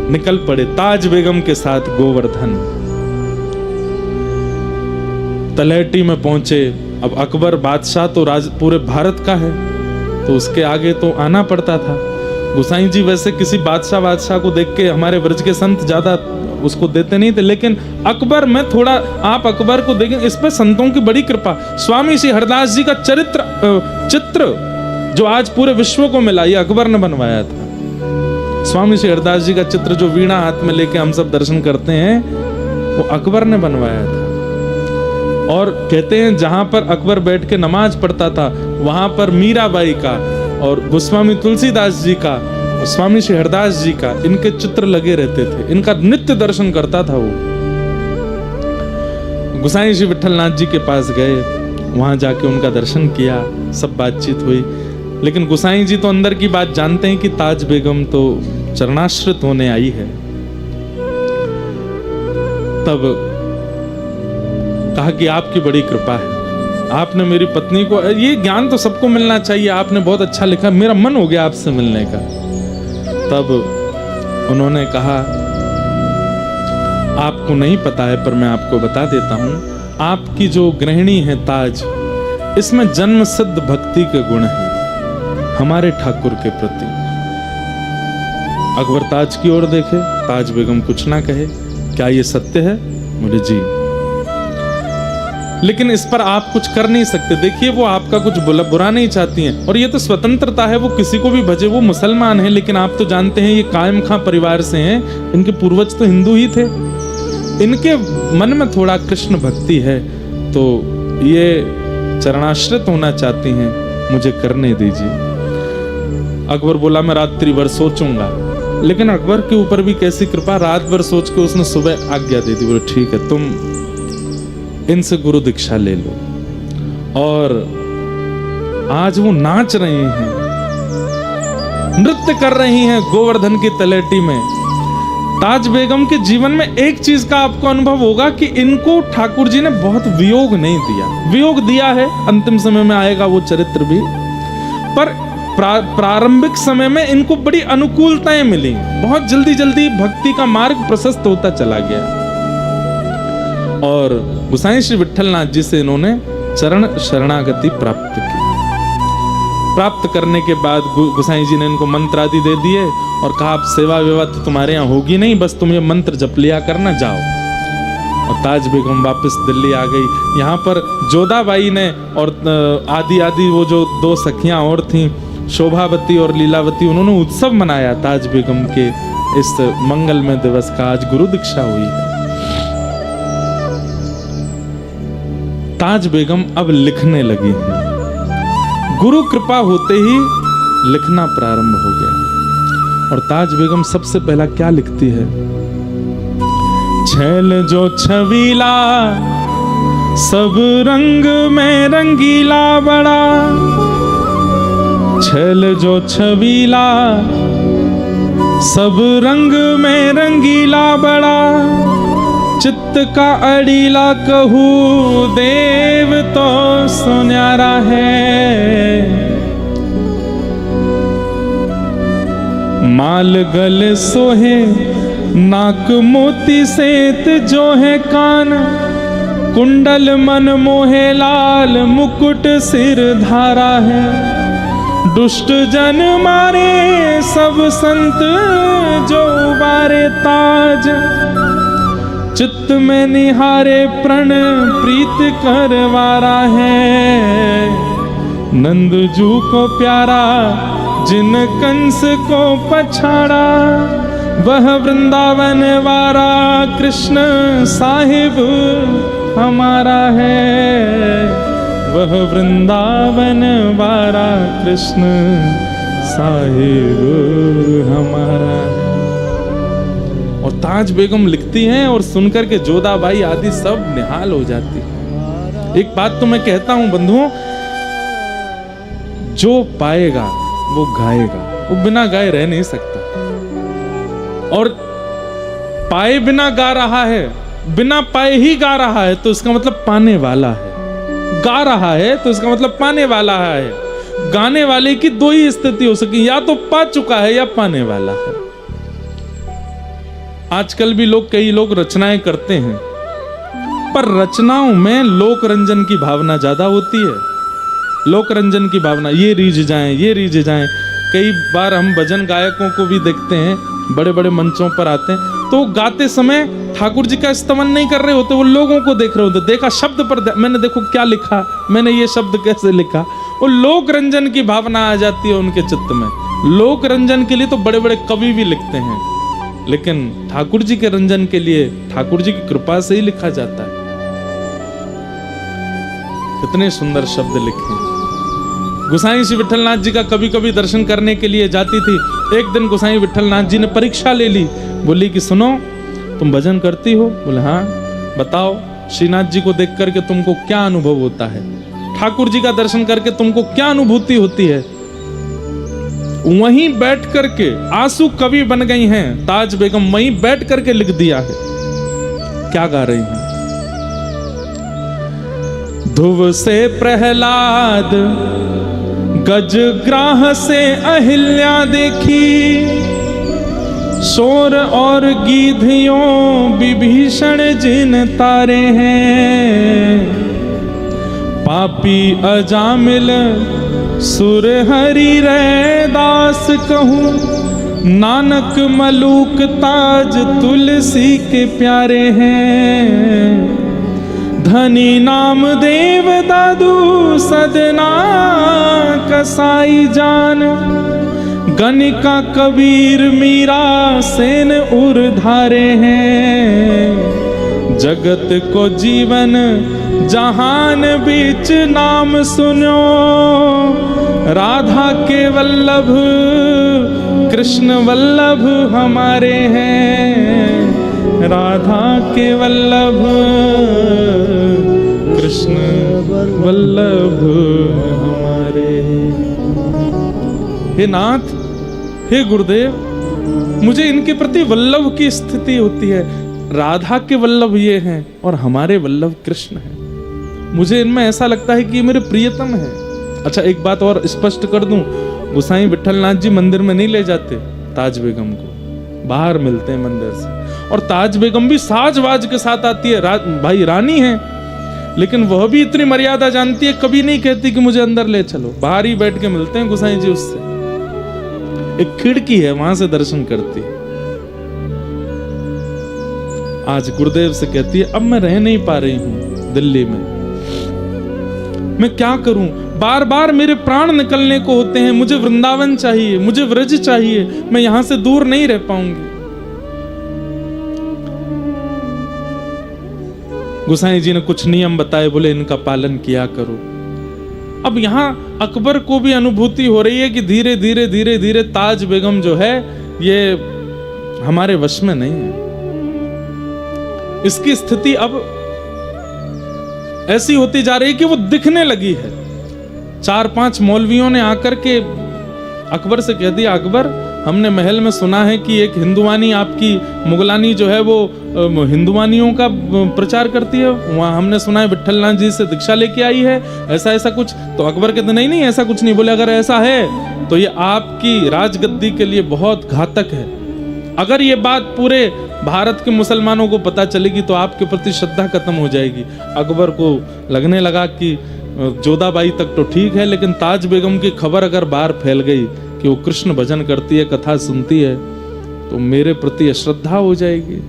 निकल पड़े ताज बेगम के साथ गोवर्धन, तलहटी में पहुंचे। अब अकबर बादशाह तो पूरे भारत का है, तो उसके आगे तो आना पड़ता था। गोसाई जी वैसे किसी बादशाह को देख के, हमारे ब्रज के संत ज्यादा उसको देते नहीं थे, लेकिन अकबर में थोड़ा, आप अकबर को देखें, इस पे संतों की बड़ी कृपा। स्वामी श्री हरदास जी का चित्र जो आज पूरे विश्व को मिला, ये अकबर ने बनवाया था। स्वामी श्री हरदास जी का चित्र जो वीणा हाथ में लेके हम सब दर्शन करते हैं, वो अकबर ने बनवाया था। और कहते हैं जहां पर अकबर बैठ के नमाज पढ़ता था, वहां पर मीराबाई का और गोस्वामी तुलसीदास जी का, स्वामी श्री हरदास जी का, इनके चित्र लगे रहते थे, इनका नित्य दर्शन करता था वो। गोसाई श्री विठलनाथ जी के पास गए, वहां जाके उनका दर्शन किया, सब बातचीत हुई। लेकिन गोसाई जी तो अंदर की बात जानते हैं कि ताज बेगम तो चरणाश्रित होने आई है। तब कहा कि आपकी बड़ी कृपा है, आपने मेरी पत्नी को, ये ज्ञान तो सबको मिलना चाहिए, आपने बहुत अच्छा लिखा, मेरा मन हो गया आपसे मिलने का। तब उन्होंने कहा आपको नहीं पता है पर मैं आपको बता देता हूं, आपकी जो गृहिणी है ताज, इसमें जन्म सिद्ध भक्ति के गुण हैं हमारे ठाकुर के प्रति। अकबर ताज की ओर देखे, ताज बेगम कुछ ना कहे, क्या ये सत्य है? बोले जी, लेकिन इस पर आप कुछ कर नहीं सकते। देखिए वो आपका कुछ बुरा नहीं चाहती हैं, और ये तो स्वतंत्रता है, वो किसी को भी भजे, वो मुसलमान है, लेकिन आप तो जानते हैं ये कायम खां परिवार से हैं, इनके पूर्वज तो हिंदू ही थे, इनके मन में थोड़ा कृष्ण भक्ति है, तो ये चरणाश्रित होना चाहती हैं, मुझे करने दीजिए। अकबर बोला मैं रात्रि भर सोचूंगा, लेकिन अकबर के ऊपर भी कैसी कृपा, रात भर सोच के उसने सुबह आज्ञा दे दी। बोले ठीक है, तुम इनसे गुरु दीक्षा ले लो। और आज वो नाच रही हैं, नृत्य कर रही हैं गोवर्धन की तलहटी में। ताज बेगम के जीवन में एक चीज का आपको अनुभव होगा कि इनको ठाकुर जी ने बहुत वियोग नहीं दिया, वियोग दिया है, अंतिम समय में आएगा वो चरित्र भी, पर प्रारंभिक समय में इनको बड़ी अनुकूलताएं मिली, बहुत जल्दी जल्दी भक्ति का मार्ग प्रशस्त होता चला गया। और गोसाई श्री विठलनाथ जी से इन्होंने चरण शरणागति प्राप्त की। प्राप्त करने के बाद गोसाई जी ने इनको मंत्र आदि दे दिए और कहा अब सेवा वेवा तो तुम्हारे यहाँ होगी नहीं, बस तुम ये मंत्र जप लिया करना, जाओ। और ताज बेगम वापस दिल्ली आ गई। यहाँ पर जोधाबाई ने और आदि वो जो दो सखियां और थीं, शोभावती और लीलावती, उन्होंने उत्सव मनाया ताज बेगम के इस मंगलमय दिवस का। आज गुरु दीक्षा हुई है। ताज बेगम अब लिखने लगी हैं। गुरु कृपा होते ही लिखना प्रारंभ हो गया। और ताज बेगम सबसे पहला क्या लिखती है? छैल जो छबीला सब रंग में रंगीला बड़ा, छैल जो छबीला सब रंग में रंगीला बड़ा, चित्त का अड़ीला कहूँ देव तो सुन्यारा है। माल गल सोहे नाक मोती सेत जो है कान, कुंडल मन मोहे लाल मुकुट सिर धारा है। दुष्ट जन मारे सब संत जो उबारे ताज, चित्त में निहारे प्रण प्रीत करवारा है। नंदजू को प्यारा जिन कंस को पछाड़ा, वह वृंदावन वारा कृष्ण साहिब हमारा है। वह वृंदावन वारा कृष्ण साहिब हमारा है। और ताज बेगम लिखती हैं और सुनकर के जोधाबाई आदि सब निहाल हो जाती है। एक बात तो मैं कहता हूं बंधुओं, जो पाएगा वो गाएगा, वो बिना गाए रह नहीं सकता। और पाए बिना गा रहा है, बिना पाए ही गा रहा है, तो इसका मतलब पाने वाला है। गा रहा है तो इसका मतलब पाने वाला है। गाने वाले की दो ही स्थिति हो सकी, या तो पा चुका है या पाने वाला है। आजकल भी कई लोग रचनाएं करते हैं, पर रचनाओं में लोक रंजन की भावना ज्यादा होती है। लोक रंजन की भावना, ये रीझ जाएं, ये रीझ जाएं। कई बार हम भजन गायकों को भी देखते हैं, बड़े बड़े मंचों पर आते हैं, तो गाते समय ठाकुर जी का स्तमन नहीं कर रहे होते, वो लोगों को देख रहे होते। देखा शब्द पर, मैंने देखो क्या लिखा, मैंने ये शब्द कैसे लिखा। वो लोक रंजन की भावना आ जाती है उनके चित्त में। लोक रंजन के लिए तो बड़े बड़े कवि भी लिखते हैं, लेकिन ठाकुर जी के रंजन के लिए ठाकुर जी की कृपा से ही लिखा जाता है। कितने सुंदर शब्द लिखे हैं। गोसाई श्री विठलनाथ जी का कभी कभी दर्शन करने के लिए जाती थी। एक दिन गोसाई विठलनाथ जी ने परीक्षा ले ली, बोली कि सुनो, तुम भजन करती हो? बोले हाँ। बताओ श्रीनाथ जी को देख करके तुमको क्या अनुभव होता है, ठाकुर जी का दर्शन करके तुमको क्या अनुभूति होती है? वहीं बैठ करके आंसू कवि बन गई हैं ताज बेगम, वहीं बैठ करके लिख दिया है। क्या गा रही हैं? ध्रुव से प्रहलाद, गजग्राह से अहिल्या देखी, शोर और गीधियों विभीषण जिन तारे हैं। पापी अजामिल सुर हरि रैदास कहूँ, नानक मलूक ताज तुलसी के प्यारे हैं। धनी नाम देव दादू सदना कसाई जान, गणिका कबीर मीरा सेन उर धारे हैं। जगत को जीवन जहान बीच नाम सुनो, राधा के वल्लभ कृष्ण वल्लभ हमारे हैं। राधा के वल्लभ कृष्ण वल्लभ हमारे। हे नाथ, हे गुरुदेव, मुझे इनके प्रति वल्लभ की स्थिति होती है। राधा के वल्लभ ये हैं और हमारे वल्लभ कृष्ण हैं। मुझे इनमें ऐसा लगता है कि ये मेरे प्रियतम है। अच्छा, एक बात और स्पष्ट कर दूं, गोसाई विठलनाथ जी मंदिर में नहीं ले जाते ताज बेगम को, बाहर मिलते हैं मंदिर से। और ताज बेगम भी साज बाज के साथ आती है। भाई रानी है, लेकिन वह भी इतनी मर्यादा जानती है, कभी नहीं कहती कि मुझे अंदर ले चलो। बाहर ही बैठ के मिलते हैं गोसाई जी उससे, एक खिड़की है वहां से दर्शन करती है। आज गुरुदेव से कहती है अब मैं रह नहीं पा रही हूं दिल्ली में, मैं क्या करूं, बार बार मेरे प्राण निकलने को होते हैं, मुझे वृंदावन चाहिए, मुझे व्रज चाहिए, मैं यहां से दूर नहीं रह पाऊंगी। गोसाई जी ने कुछ नियम बताए, बोले इनका पालन किया करो। अब यहां अकबर को भी अनुभूति हो रही है कि धीरे धीरे धीरे धीरे ताज बेगम जो है ये हमारे वश में नहीं है। इसकी स्थिति अब ऐसी होती जा रही है कि वो दिखने लगी है। 4-5 मौलवियों ने आकर के अकबर से कह दिया, अकबर हमने महल में सुना है कि एक हिंदुवानी आपकी मुगलानी जो है वो हिंदुवानियों का प्रचार करती है, वहां हमने सुना है विठलनाथ जी से दीक्षा लेके आई है, ऐसा ऐसा कुछ। तो अकबर कहते नहीं नहीं ऐसा कुछ नहीं। बोले अगर ऐसा है तो ये आपकी राजगद्दी के लिए बहुत घातक है। अगर ये बात पूरे भारत के मुसलमानों को पता चलेगी तो आपके प्रति श्रद्धा खत्म हो जाएगी। अकबर को लगने लगा कि जोधाबाई तक तो ठीक है, लेकिन ताज बेगम की खबर अगर बाहर फैल गई कि वो कृष्ण भजन करती है, कथा सुनती है, तो मेरे प्रति अश्रद्धा हो जाएगी।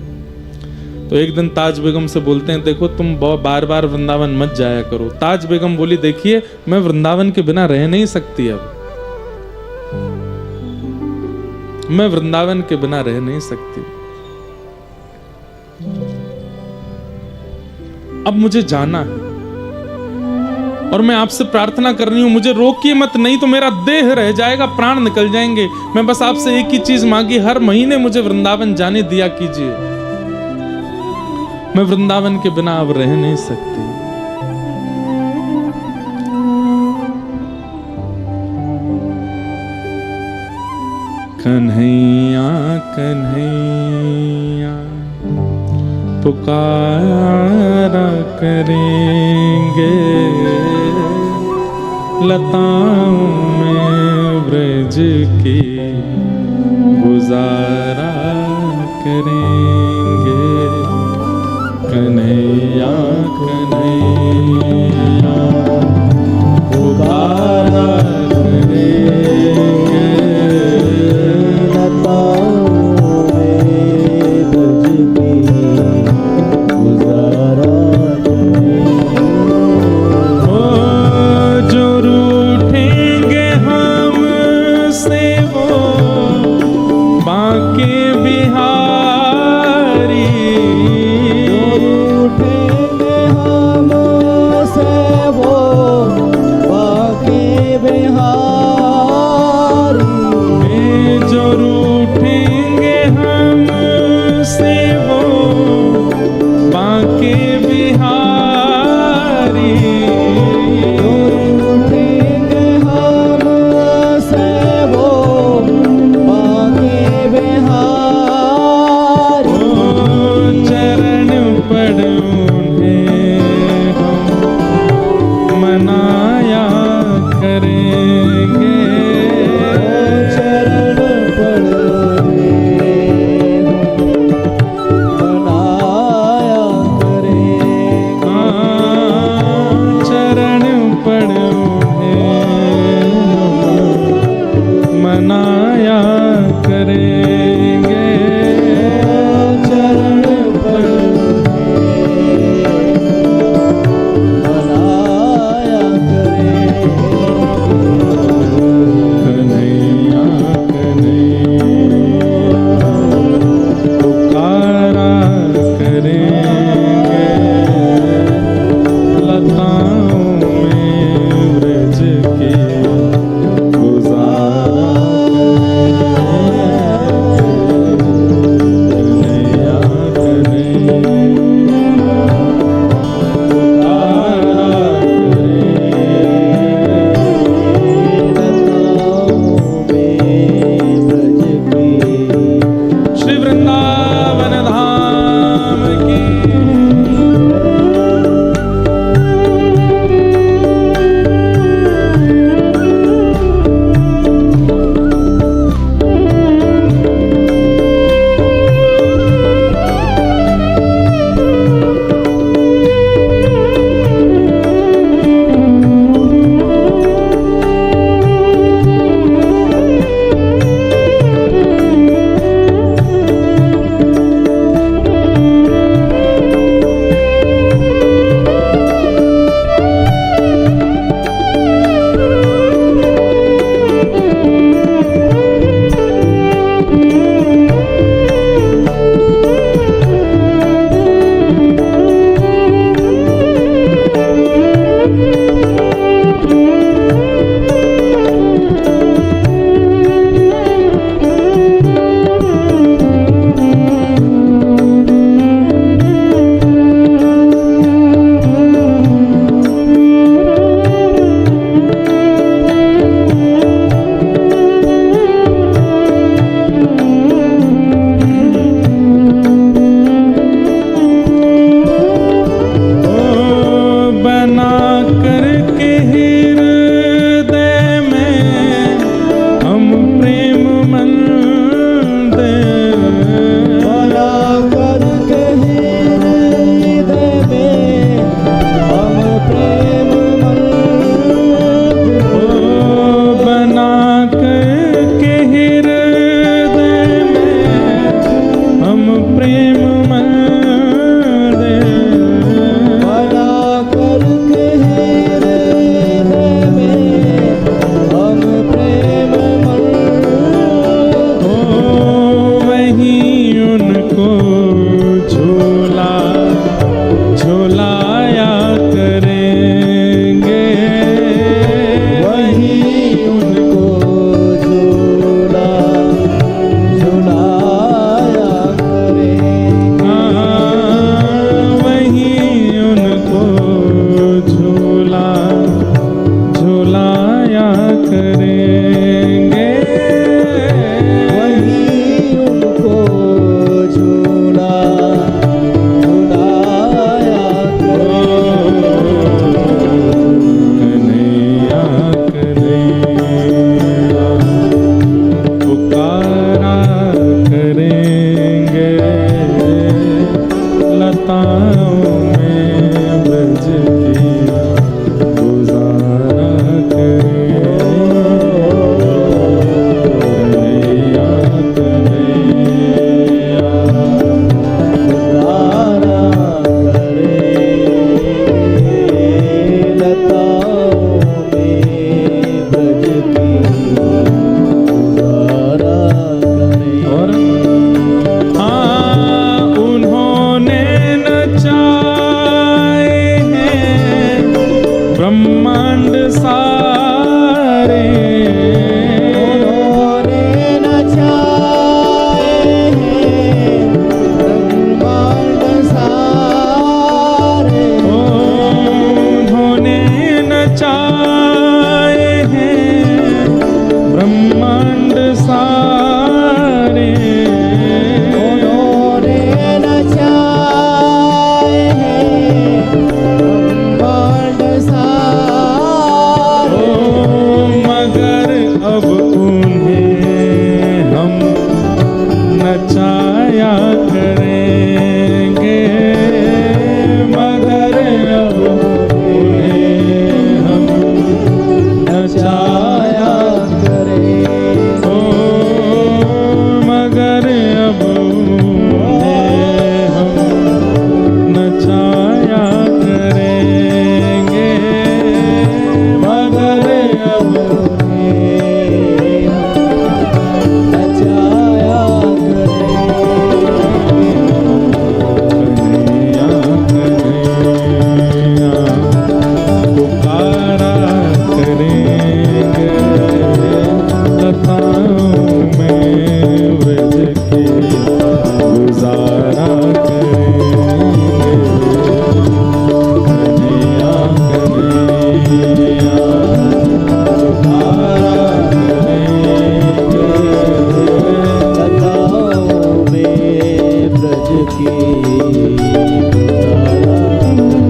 तो एक दिन ताज बेगम से बोलते हैं, देखो तुम बार बार वृंदावन मत जाया करो। ताज बेगम बोली, देखिए मैं वृंदावन के बिना रह नहीं सकती, अब मैं वृंदावन के बिना रह नहीं सकती, अब मुझे जाना है और मैं आपसे प्रार्थना कर रही हूं, मुझे रोकिए मत, नहीं तो मेरा देह रह जाएगा, प्राण निकल जाएंगे। मैं बस आपसे एक ही चीज मांगी, हर महीने मुझे वृंदावन जाने दिया कीजिए, मैं वृंदावन के बिना अब रह नहीं सकती। कन्हैया कन्हैया पुकारा करेंगे, लताओं में ब्रज की गुजारा करेंगे। कन्हैया कन्हैया पुकारा करेंगे, लताओं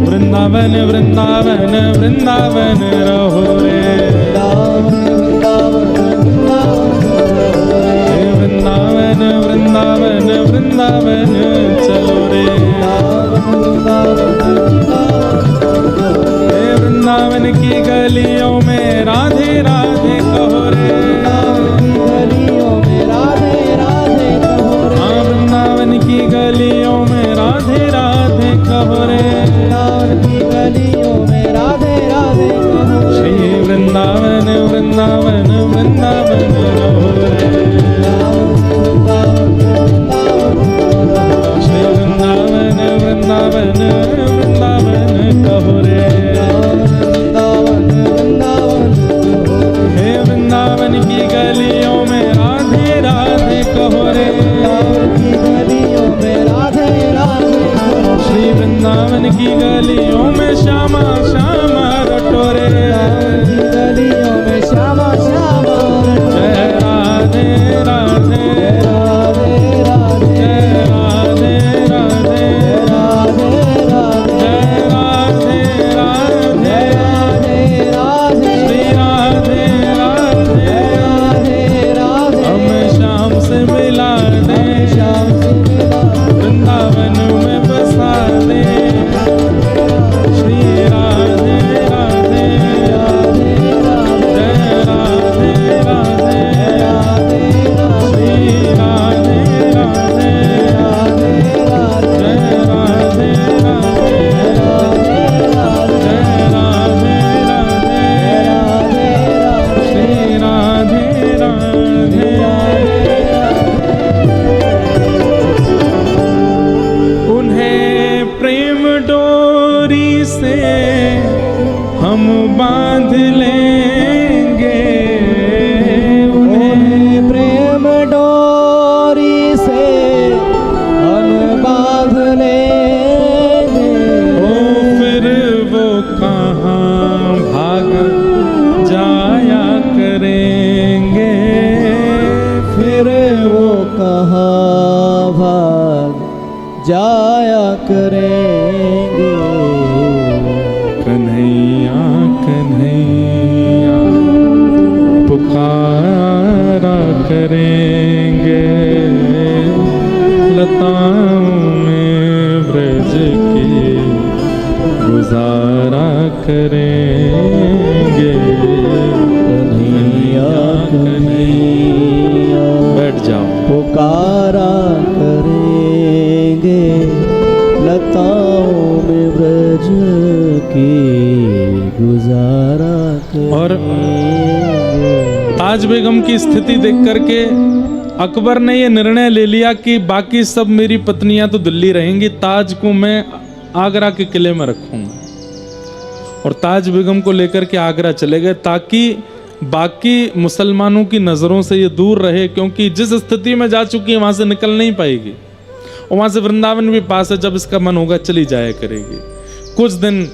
वृंदावन वृंदावन वृंदावन रहो रे, वृंदावन वृंदावन वृंदावन चलो रे, वृंदावन की गलियों में राधे राधे कहो रे, गलियों में राधे राधे कहो रे, हाँ वृंदावन की गलियों में राधे राधे कहो रे, वृंदावन की गलियों में राधे राधे कहो रे, श्री वृंदावन वृंदावन वृंदावन रहो रे, श्री वृंदावन वृंदावन वृंदावन कहो रे, हे वृंदावन की गलियों में राधे राधे कहो रे, गलियों में राधे राधे श्री वृंदावन की गलियों में श्यामा श्यामा रटोरे, गलियों में श्यामा श्यामा जय राधे राधे राधे राधे जय राधे राधे राधे राधे जय राधे राधे राधे राधे श्री राधे राधे राधे राधे हम श्याम से मिला दे, श्याम से मिला वृंदावन में बसा दे, श्री राधे राधे राधे राधे जय राधे राधे राधे श्री राधे राधे राधे राधे जय राधे राधे जय राधे राधे श्री राधे राधे उन्हें प्रेम डोरी से हम बांध लेंगे, उन्हें प्रेम डोरी से हम बांध लेंगे, ओ फिर वो कहाँ भाग जाया करेंगे, फिर वो कहाँ भाग जाया करेंगे, कन्हैया कन्हैया पुकारा करेंगे, लताओं में ब्रज की गुजारा करेंगे, कन्हैया कन्हैया बैठ जाओ, पुकारा करेंगे, लताओं में ब्रज की गुजारा और करेंगे। ताज बेगम की स्थिति देख करके अकबर ने ये निर्णय ले लिया कि बाकी सब मेरी पत्नियां तो दिल्ली रहेंगी, ताज को मैं आगरा के किले में रखूंगा, और ताज बेगम को लेकर के आगरा चले गए ताकि बाकी मुसलमानों की नज़रों से ये दूर रहे, क्योंकि जिस स्थिति में जा चुकी है वहां से निकल नहीं पाएगी, और वहां से वृंदावन भी पास है, जब इसका मन होगा चली जाया करेगी। कुछ दिन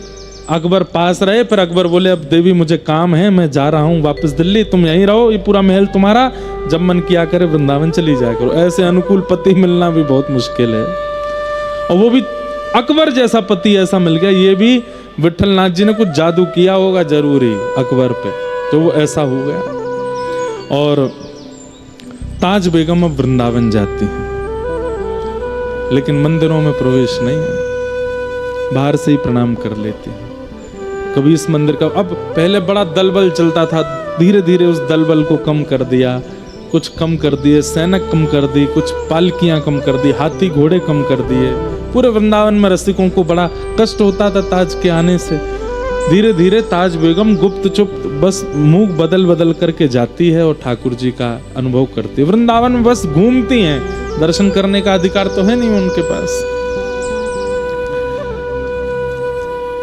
अकबर पास रहे, फिर अकबर बोले अब देवी मुझे काम है, मैं जा रहा हूँ वापस दिल्ली, तुम यहीं रहो, ये पूरा महल तुम्हारा, जब मन किया करे वृंदावन चली जाया करो। ऐसे अनुकूल पति मिलना भी बहुत मुश्किल है, और वो भी अकबर जैसा पति ऐसा मिल गया। ये भी विठलनाथ जी ने कुछ जादू किया होगा जरूरी अकबर पे, तो वो ऐसा हो गया। और ताज बेगम अब वृंदावन जाती है, लेकिन मंदिरों में प्रवेश नहीं है, बाहर से ही प्रणाम कर लेती है। कभी इस मंदिर का, अब पहले बड़ा दलबल चलता था, धीरे धीरे उस दलबल को कम कर दिया, कुछ कम कर दिए, सैनिक कम कर दी, कुछ पालकियां कम कर दी, हाथी घोड़े कम कर दिए। पूरे वृंदावन में रसिकों को बड़ा कष्ट होता था ताज के आने से। धीरे धीरे ताज बेगम गुप्त चुप्त बस मुंह बदल बदल करके जाती है और ठाकुर जी का अनुभव करती है। वृंदावन में बस घूमती हैं, दर्शन करने का अधिकार तो है नहीं उनके पास।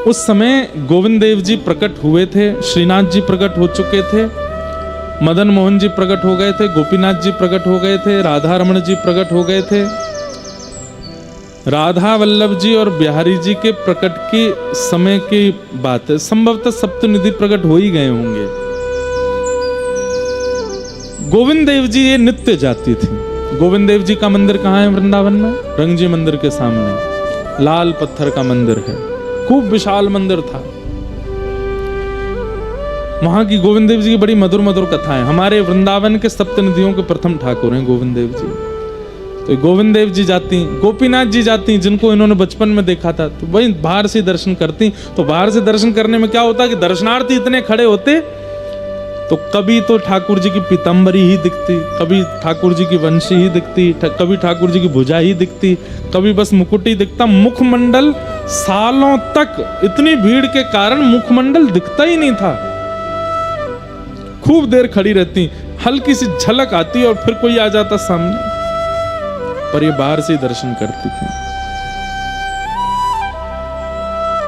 उस समय गोविंद देव जी प्रकट हुए थे, श्रीनाथ जी प्रकट हो चुके थे, मदन मोहन जी प्रकट हो गए थे, गोपीनाथ जी प्रकट हो गए थे, राधा रमण जी प्रकट हो गए थे। राधा वल्लभ जी और बिहारी जी के प्रकट की समय की बात है, संभवतः सप्तनिधि प्रकट हो ही गए होंगे। गोविंद देव जी ये नित्य जाती थी। गोविंद देव जी का मंदिर कहाँ है वृंदावन में? रंग जी मंदिर के सामने। लाल पत्थर का मंदिर है, खूब विशाल मंदिर था। वहां की गोविंद देव जी की बड़ी मधुर मधुर कथाएं। हमारे वृंदावन के सप्तनिधियों के प्रथम ठाकुर हैं गोविंद देव जी। तो गोविंद देव जी जाती, गोपीनाथ जी जाती, जिनको इन्होंने बचपन में देखा था, तो वही बाहर से दर्शन करती। तो बाहर से दर्शन करने में क्या होता कि दर्शनार्थी इतने खड़े होते, तो कभी तो ठाकुर जी की पीताम्बरी ही दिखती, कभी ठाकुर जी की वंशी ही दिखती, कभी ठाकुर जी की भुजा ही दिखती, कभी बस मुकुट ही दिखता। मुखमंडल सालों तक इतनी भीड़ के कारण मुखमंडल दिखता ही नहीं था। खूब देर खड़ी रहती, हल्की सी झलक आती और फिर कोई आ जाता सामने, पर ये बाहर से दर्शन करती थी,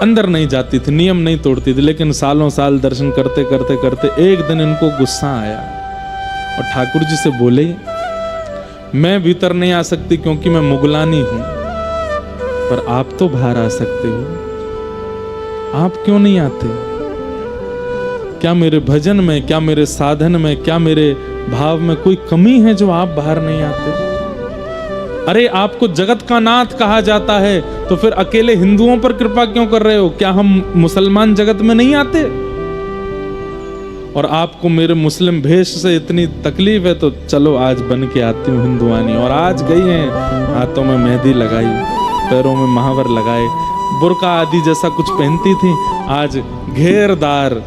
अंदर नहीं जाती थी, नियम नहीं तोड़ती थी। लेकिन सालों साल दर्शन करते करते करते एक दिन इनको गुस्सा आया और ठाकुर जी से बोले, मैं भीतर नहीं आ सकती क्योंकि मैं मुगलानी हूं, पर आप तो बाहर आ सकते हो, आप क्यों नहीं आते? क्या मेरे भजन में, क्या मेरे साधन में, क्या मेरे भाव में कोई कमी है जो आप बाहर नहीं आते? अरे आपको जगत का नाथ कहा जाता है, तो फिर अकेले हिंदुओं पर कृपा क्यों कर रहे हो? क्या हम मुसलमान जगत में नहीं आते? और आपको मेरे मुस्लिम भेष से इतनी तकलीफ है, तो चलो आज बन के आती हूँ हिंदुआनी। और आज गई हैं, हाथों में मेहंदी लगाई, पैरों में महावर लगाए, बुर्का आदि जैसा कुछ पहनती थी, आज घेरदार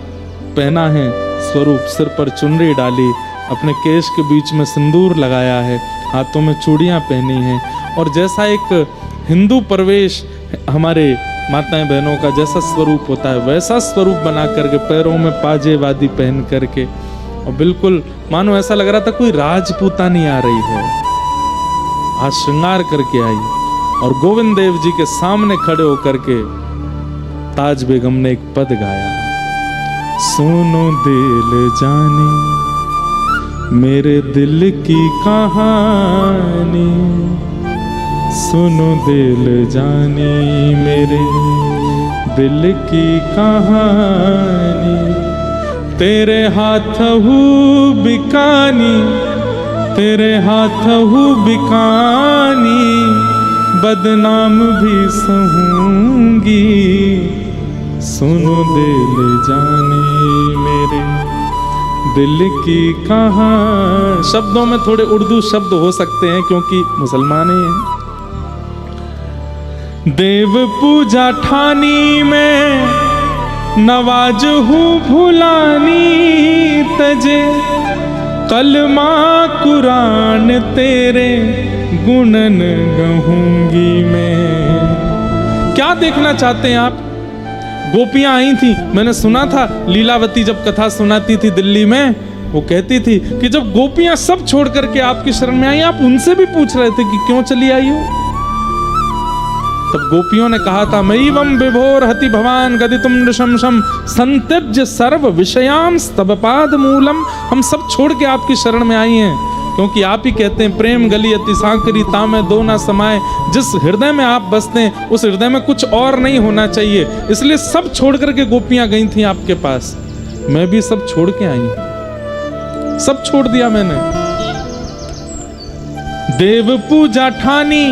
पहना है स्वरूप, सिर पर चुनरी डाली, अपने केश के बीच में सिंदूर लगाया है, हाथों में चूड़ियां पहनी हैं। और जैसा एक हिंदू प्रवेश हमारे माताएं बहनों का जैसा स्वरूप होता है, वैसा स्वरूप बना करके, पैरों में पाजे वादी पहन करके, और बिल्कुल मानो ऐसा लग रहा था कोई राजपूतानी आ रही है। आज श्रृंगार करके आई और गोविंद देव जी के सामने खड़े होकर के ताज बेगम ने एक पद गाया, सुनो दिल जाने मेरे दिल की कहानी, सुनो दिल जाने मेरे दिल की कहानी, तेरे हाथ हूँ बिकानी, तेरे हाथ हूँ बिकानी, बदनाम भी सहूंगी, सुनो दिल जाने मेरे दिल की कहानी। शब्दों में थोड़े उर्दू शब्द हो सकते हैं क्योंकि मुसलमान ही हैं। देव पूजा ठानी में नवाज हूँ भुलानी, तजे कलमा कुरान तेरे गुणन गहूंगी मैं। क्या देखना चाहते हैं आप? गोपियां आई थी, मैंने सुना था लीलावती जब कथा सुनाती थी दिल्ली में, वो कहती थी कि जब गोपियां सब छोड़ करके आपकी शरण में आई, आप उनसे भी पूछ रहे थे कि क्यों चली आई हो। तब गोपियों ने कहा था, मयिवम विभोर हति भवान गदितुम नृशंसम संत्यज्य सर्व विषयाम स्तवपाद मूलम। हम सब छोड़ के आपकी शरण में आई हैं क्योंकि आप ही कहते हैं प्रेम गली अति सांकरी तामे दो ना समाए। जिस हृदय में आप बसते हैं उस हृदय में कुछ और नहीं होना चाहिए। इसलिए सब छोड़ करके गोपियां गई थी आपके पास, मैं भी सब छोड़ के आई हूं, सब छोड़ दिया मैंने। देव पूजा ठानी,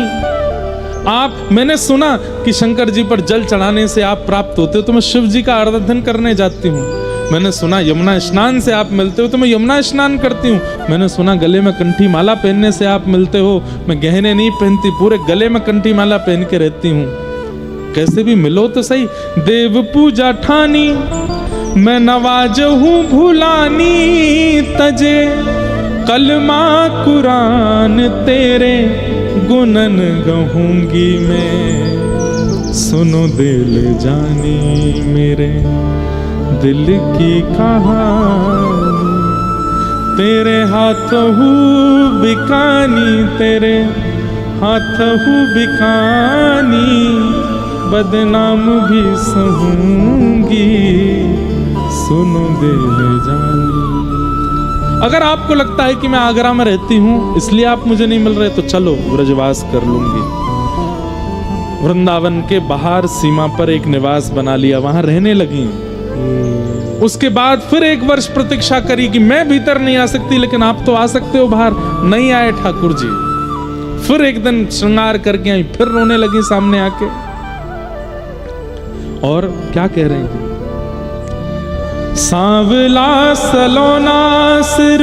आप, मैंने सुना कि शंकर जी पर जल चढ़ाने से आप प्राप्त होते हो, तो मैं शिव जी का आराधन करने जाती हूँ। मैंने सुना यमुना स्नान से आप मिलते हो, तो मैं यमुना स्नान करती हूँ। मैंने सुना गले में कंठी माला पहनने से आप मिलते हो, मैं गहने नहीं पहनती, पूरे गले में कंठी माला पहन के रहती हूँ। कैसे भी मिलो तो सही। देव पूजा ठानी मैं नवाज हूँ भुलानी, तजे कलमा कुरान तेरे गुणन गहूंगी मैं। सुनो दिल जानी मेरे दिल की कहानी, तेरे हाथ हूँ बिकानी, तेरे हाथ हूँ बिकानी, बदनाम भी सहूंगी, सुनो दिल जानी। अगर आपको लगता है कि मैं आगरा में रहती हूँ इसलिए आप मुझे नहीं मिल रहे, तो चलो ब्रजवास कर लूंगी। वृंदावन के बाहर सीमा पर एक निवास बना लिया, वहां रहने लगी। उसके बाद फिर 1 वर्ष प्रतीक्षा करी कि मैं भीतर नहीं आ सकती, लेकिन आप तो आ सकते हो बाहर। नहीं आए ठाकुर जी। फिर एक दिन श्रृंगार करके आई, फिर रोने लगी सामने आके। और क्या कह रहे हैं? सांवला सलोना सिर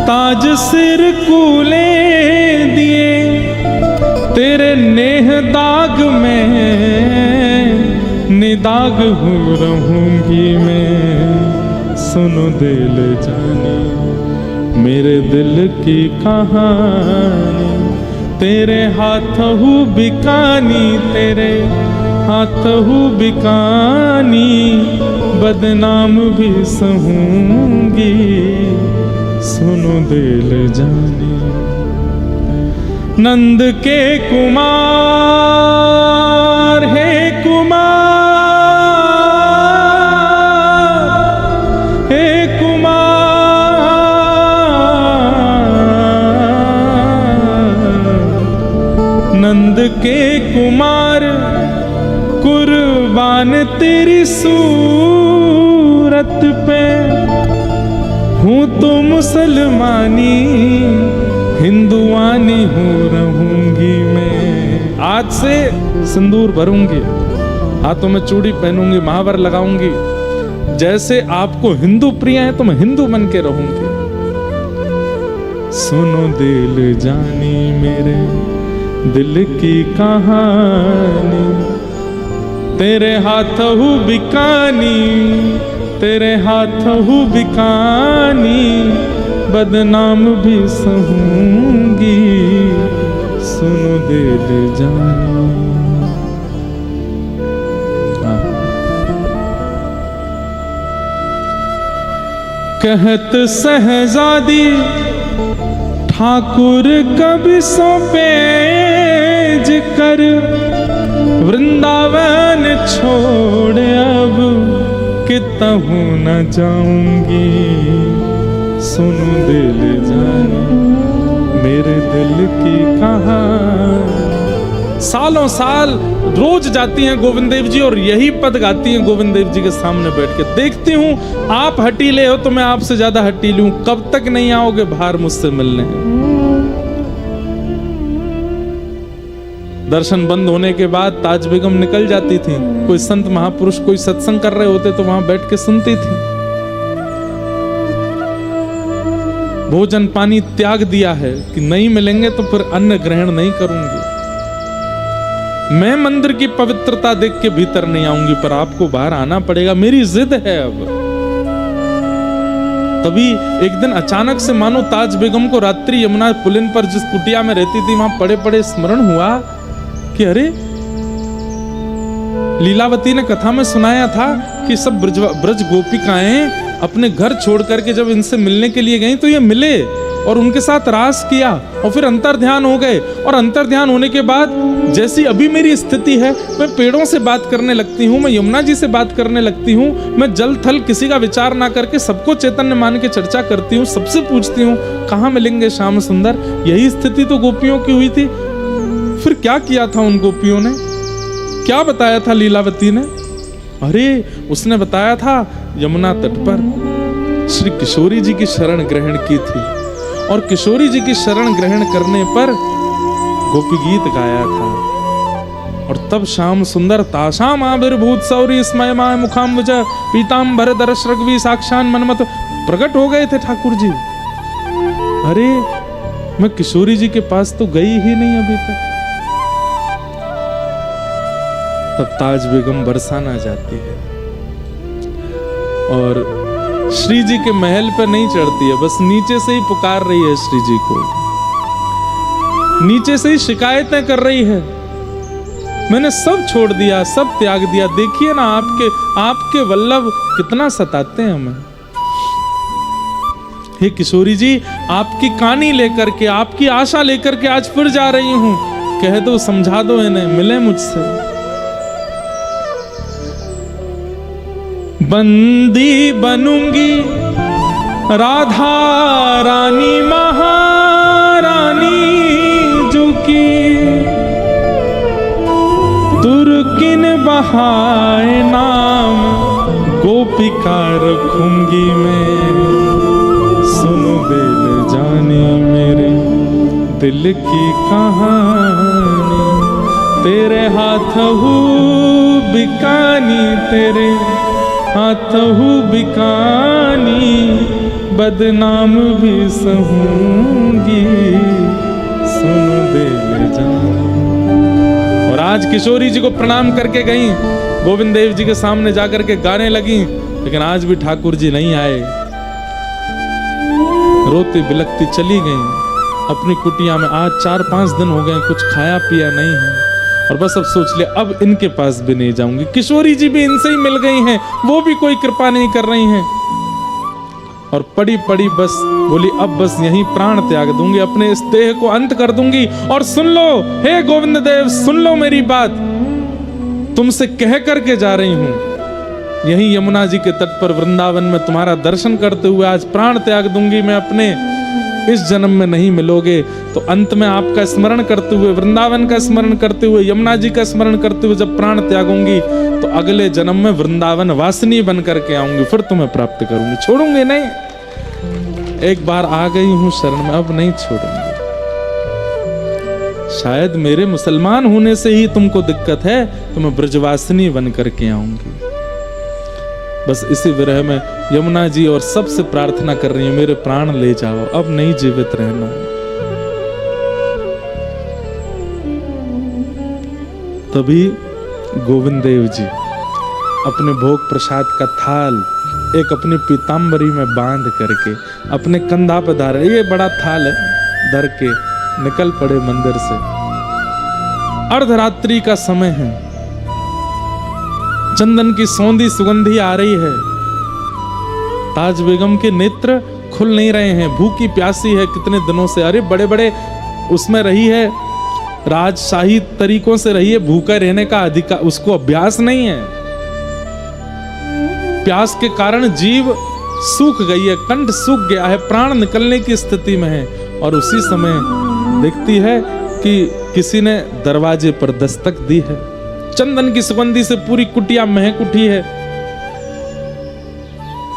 ताज सिर कूले दिए, तेरे नेह दाग में निदाग हो रहूंगी मैं। सुनो दिल जानी मेरे दिल की कहानी, तेरे हाथ हूँ बिकानी, तेरे हाथ हूँ बिकानी, बदनाम भी सहूंगी। सुनो दिल जानी नंद के कुमार हे कुमार हे कुमार, नंद के कुमार कुर्बान तेरी सूरत पे, हूँ तो मुसलमानी हिंदुआनी हो रहूंगी मैं। आज से सिंदूर भरूंगी, हाथों में चूड़ी पहनूंगी, महावर लगाऊंगी। जैसे आपको हिंदू प्रिय है तो मैं हिंदू बन के रहूंगी। सुनो दिल जानी मेरे दिल की कहानी, तेरे हाथ हूँ बिकानी, तेरे हाथ हूँ बिकानी, बदनाम भी सहूंगी। सुनो दिल जानी। कहत सहजादी ठाकुर कभी सौंपे जिकर, वृंदावन छोड़ अब कितहूँ न जाऊंगी। सुनो दिल जानी मेरे दिल की कहानी। सालों साल रोज जाती हैं गोविंद देव जी और यही पद गाती हैं गोविंद देव जी के सामने बैठ के। देखती हूँ आप हटीले हो तो मैं आपसे ज्यादा हटीली हूँ, कब तक नहीं आओगे बाहर मुझसे मिलने। दर्शन बंद होने के बाद ताज बेगम निकल जाती थी, कोई संत महापुरुष कोई सत्संग कर रहे होते तो वहां बैठ के सुनती थी। भोजन पानी त्याग दिया है कि नहीं मिलेंगे तो फिर अन्न ग्रहण नहीं करूंगी। मैं मंदिर की पवित्रता देख के भीतर नहीं आऊंगी, पर आपको बाहर आना पड़ेगा, मेरी जिद है अब। तभी एक दिन अचानक से मानो ताज बेगम को रात्रि यमुना पुलिन पर जिस कुटिया में रहती थी वहां पड़े पड़े स्मरण हुआ कि अरे लीलावती ने कथा में सुनाया था कि सब ब्रज गोपिकाएं अपने घर छोड़ करके जब इनसे मिलने के लिए गई तो ये मिले और उनके साथ रास किया और फिर अंतर्ध्यान हो गए। और अंतर्ध्यान होने के बाद जैसी अभी मेरी स्थिति है, मैं पेड़ों से बात करने लगती हूँ, मैं यमुना जी से बात करने लगती हूँ, मैं जल थल किसी का विचार ना करके सबको चैतन्य मान के चर्चा करती हूँ, सबसे पूछती हूँ कहाँ मिलेंगे श्याम सुंदर। यही स्थिति तो गोपियों की हुई थी। फिर क्या किया था उन गोपियों ने, क्या बताया था लीलावती ने? अरे उसने बताया था यमुना तट पर श्री किशोरी जी की शरण ग्रहण की थी और किशोरी जी की शरण ग्रहण करने पर गोपी गीत गाया था। और तब श्याम सुंदर ताशाम आविर्भूत सौरी स्मयमाय मुखाम्बुज पीताम्बर दर्श रघुवी साक्षान मनमत प्रकट हो गए थे ठाकुर जी। अरे मैं किशोरी जी के पास तो गई ही नहीं अभी तक। तब ताज बेगम बरसाना जाती है और श्री जी के महल पर नहीं चढ़ती है, बस नीचे से ही पुकार रही है श्री जी को, नीचे से ही शिकायतें कर रही है। मैंने सब छोड़ दिया, सब त्याग दिया, देखिए ना आपके वल्लभ कितना सताते हैं हमें। हे किशोरी जी, आपकी कहानी लेकर के, आपकी आशा लेकर के आज फिर जा रही हूं, कह दो, समझा दो इन्हें, मिले मुझसे। बंदी बनूंगी राधा रानी महारानी जो की, तुर्किन बहाए नाम गोपिका रखूंगी मैं। सुनो दिल जानी मेरे दिल की कहानी, तेरे हाथ हूँ बिकानी तेरे हाथहु बिकानी, बदनाम भी सहूंगी सुन दे ले जान। और आज किशोरी जी को प्रणाम करके गई, गोविंद देव जी के सामने जाकर के गाने लगी, लेकिन आज भी ठाकुर जी नहीं आए। रोती बिलखती चली गई अपनी कुटिया में। आज 4-5 दिन हो गए, कुछ खाया पिया नहीं है, और बस अब सोच लिया अब इनके पास भी नहीं जाऊंगी। किशोरी जी भी इनसे ही मिल गई हैं, वो भी कोई कृपा नहीं कर रही हैं, और पड़ी पड़ी बस बोली अब बस यहीं प्राण त्याग दूंगी, अपने इस देह को अंत कर दूंगी। और सुन लो हे गोविंद देव, सुन लो मेरी बात, तुमसे कह करके जा रही हूं, यहीं यमुना जी के तट पर वृंदावन में तुम्हारा दर्शन करते हुए आज प्राण त्याग दूंगी मैं अपने। इस जन्म में नहीं मिलोगे तो अंत में आपका स्मरण करते हुए, वृंदावन का स्मरण करते हुए, यमुना जी का स्मरण करते हुए जब प्राण त्यागूंगी तो अगले जन्म में वृंदावन वासिनी बन करके आऊंगी, फिर तुम्हें प्राप्त करूंगी, छोड़ूंगी नहीं। एक बार आ गई हूं शरण में, अब नहीं छोड़ूंगी। शायद मेरे मुसलमान होने से ही तुमको दिक्कत है, तो मैं ब्रजवासिनी बन करके आऊंगी। बस इसी विरह में यमुना जी और सबसे प्रार्थना कर रही है, मेरे प्राण ले जाओ, अब नहीं जीवित रहना। तभी गोविंद देव जी अपने भोग प्रसाद का थाल एक अपनी पीताम्बरी में बांध करके अपने कंधा पर धार, ये बड़ा थाल है, धर के निकल पड़े मंदिर से। अर्धरात्रि का समय है, चंदन की सौंधी सुगंधी आ रही है। ताज बेगम के नेत्र खुल नहीं रहे हैं, भूखी प्यासी है कितने दिनों से। अरे बड़े बड़े उसमें रही है, राजशाही तरीकों से रही है, भूखा रहने का अधिकार उसको अभ्यास नहीं है। प्यास के कारण जीव सूख गई है, कंठ सूख गया है, प्राण निकलने की स्थिति में है। और उसी समय देखती है कि किसी ने दरवाजे पर दस्तक दी है। चंदन की सुगंधी से पूरी कुटिया महक उठी है,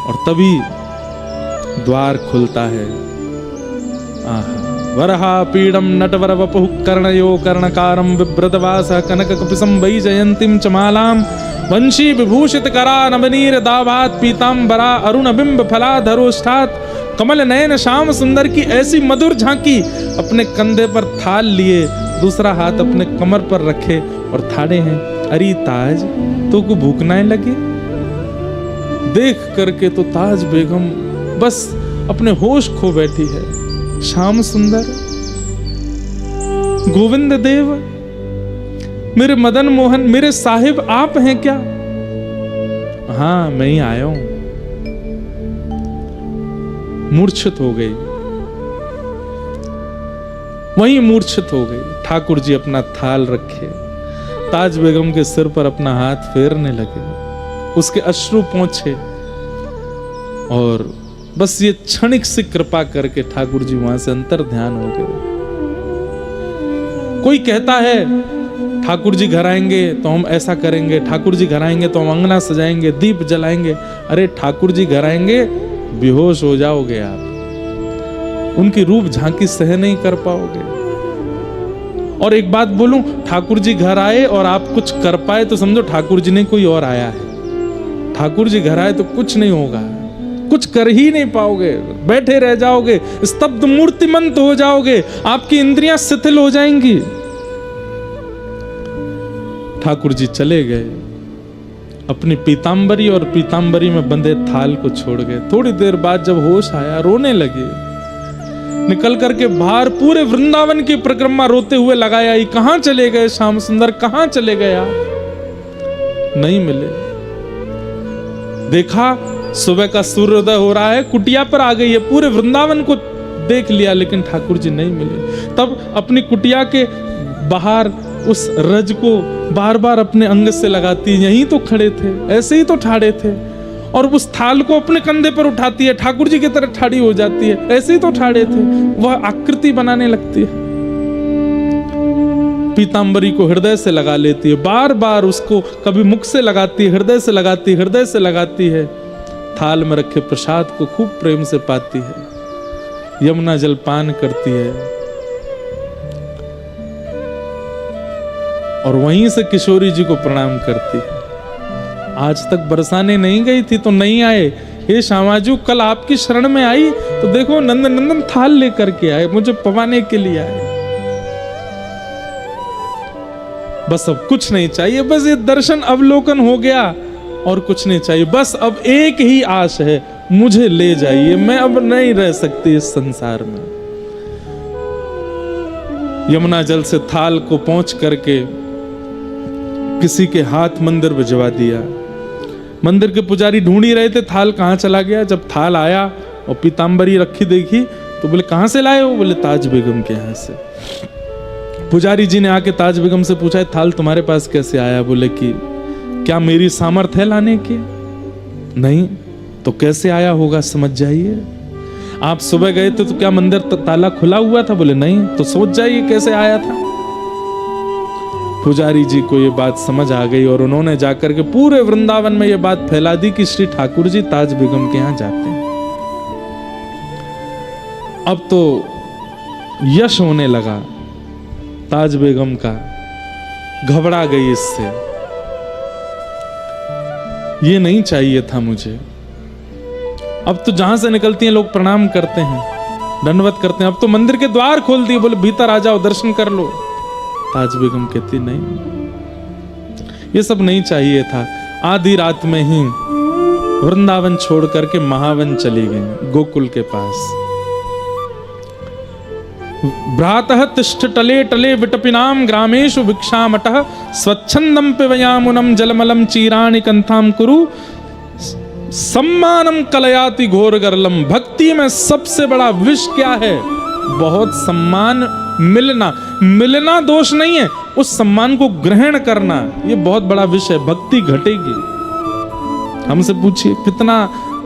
और तभी द्वार खुलता है। वरहा पीडम नटवर वपुः कर्णयो कर्णकारं बिभ्रतवास कनक कपिसं वैजयन्तीं च मालां वंशी विभूषित करा नवनीर दाभात पीतांबरा अरुण बिंब फलाधरोष्ठात। कमल नयन श्याम सुंदर की ऐसी मधुर झांकी, अपने कंधे पर थाल लिए, दूसरा हाथ अपने कमर पर रखे और थाड़े हैं। अरे ताज, तो को भूख ना लगे? देख करके तो ताज बेगम बस अपने होश खो बैठी है। श्याम सुंदर, गोविंद देव, मेरे मदन मोहन, मेरे साहिब आप हैं क्या? हाँ, मैं ही आया हूं। मूर्छित हो गई, वहीं मूर्छित हो गई। ठाकुर जी अपना थाल रखे, ताज बेगम के सिर पर अपना हाथ फेरने लगे, उसके अश्रु पोंछे, और बस ये क्षणिक सी कृपा करके ठाकुर जी वहां से अंतर ध्यान हो गए। कोई कहता है ठाकुर जी घर आएंगे तो हम ऐसा करेंगे, ठाकुर जी घर आएंगे तो हम अंगना सजाएंगे, दीप जलाएंगे। अरे ठाकुर जी घर आएंगे, बेहोश हो जाओगे आप, उनकी रूप झांकी सह नहीं कर पाओगे। और एक बात बोलूं, ठाकुर जी घर आए और आप कुछ कर पाए तो समझो ठाकुर जी ने कोई और आया है। ठाकुर जी घर आए तो कुछ नहीं होगा, कुछ कर ही नहीं पाओगे, बैठे रह जाओगे, स्तब्ध मूर्तिमंत हो जाओगे, आपकी इंद्रियां शिथिल हो जाएंगी। ठाकुर जी चले गए, अपनी पीतांबरी और पीतांबरी में बंधे थाल को छोड़ गए। थोड़ी देर बाद जब होश आया, रोने लगे, निकल करके बाहर पूरे वृंदावन की परिक्रमा रोते हुए लगाया। कहां चले गए श्याम सुंदर, कहां चले गए आप? नहीं मिले। देखा सुबह का सूर्योदय हो रहा है, कुटिया पर आ गई है, पूरे वृंदावन को देख लिया, लेकिन ठाकुर जी नहीं मिले। तब अपनी कुटिया के बाहर उस रज को बार बार अपने अंग से लगाती, यहीं तो खड़े थे, ऐसे ही तो ठाड़े थे, और उस थाल को अपने कंधे पर उठाती है, ठाकुर जी की तरह ठाड़ी हो जाती है, ऐसे ही तो ठाड़े थे, वह आकृति बनाने लगती है। पीतांबरी को हृदय से लगा लेती है, बार बार उसको कभी मुख से लगाती है, हृदय से लगाती, हृदय से लगाती है। थाल में रखे प्रसाद को खूब प्रेम से पाती है, यमुना जल पान करती है, और वहीं से किशोरी जी को प्रणाम करती है। आज तक बरसाने नहीं गई थी तो नहीं आए, हे श्यामाजू कल आपकी शरण में आई तो देखो नंद नंदन थाल लेकर के आए, मुझे पवाने के लिए आए। बस अब कुछ नहीं चाहिए, बस ये दर्शन अवलोकन हो गया और कुछ नहीं चाहिए। बस अब एक ही आश है, मुझे ले जाइए, मैं अब नहीं रह सकती इस संसार में। यमुना जल से थाल को पहुंच करके किसी के हाथ मंदिर भिजवा दिया। मंदिर के पुजारी ढूंढ ही रहे थे थाल कहां चला गया। जब थाल आया और पीतांबरी रखी देखी तो बोले कहां से लाए हो? बोले ताज बेगम के यहां से। पुजारी जी ने आके ताज बेगम से पूछा थाल तुम्हारे पास कैसे आया? बोले कि क्या मेरी सामर्थ्य है लाने की? नहीं तो कैसे आया होगा समझ जाइए। आप सुबह गए थे तो क्या मंदिर ताला खुला हुआ था? बोले नहीं तो सोच जाइए कैसे आया था। पुजारी जी को ये बात समझ आ गई और उन्होंने जाकर के पूरे वृंदावन में ये बात फैला दी कि श्री ठाकुर जी ताज बेगम के यहां जाते हैं। अब तो यश होने लगा ताज बेगम का, घबरा गई इससे, ये नहीं चाहिए था मुझे। अब तो जहां से निकलती हैं लोग प्रणाम करते हैं, दंडवत करते हैं। अब तो मंदिर के द्वार खोल दिए, बोले भीतर आ जाओ दर्शन कर लो। ताज बेगम कहती नहीं, ये सब नहीं चाहिए था। आधी रात में ही वृंदावन छोड़ करके महावन चली गई, गोकुल के पास। भ्रातः तिष्ठ टले टले विटपिनाम ग्रामेषु भिक्षामटः स्वच्छंदम पिबयामुनम जलमलम चीराणि कंथाम कुरु सम्मानम कलयाति घोर गरलम। भक्ति में सबसे बड़ा विष क्या है? बहुत सम्मान मिलना। मिलना दोष नहीं है, उस सम्मान को ग्रहण करना ये बहुत बड़ा विष है। भक्ति घटेगी। हमसे पूछिए कितना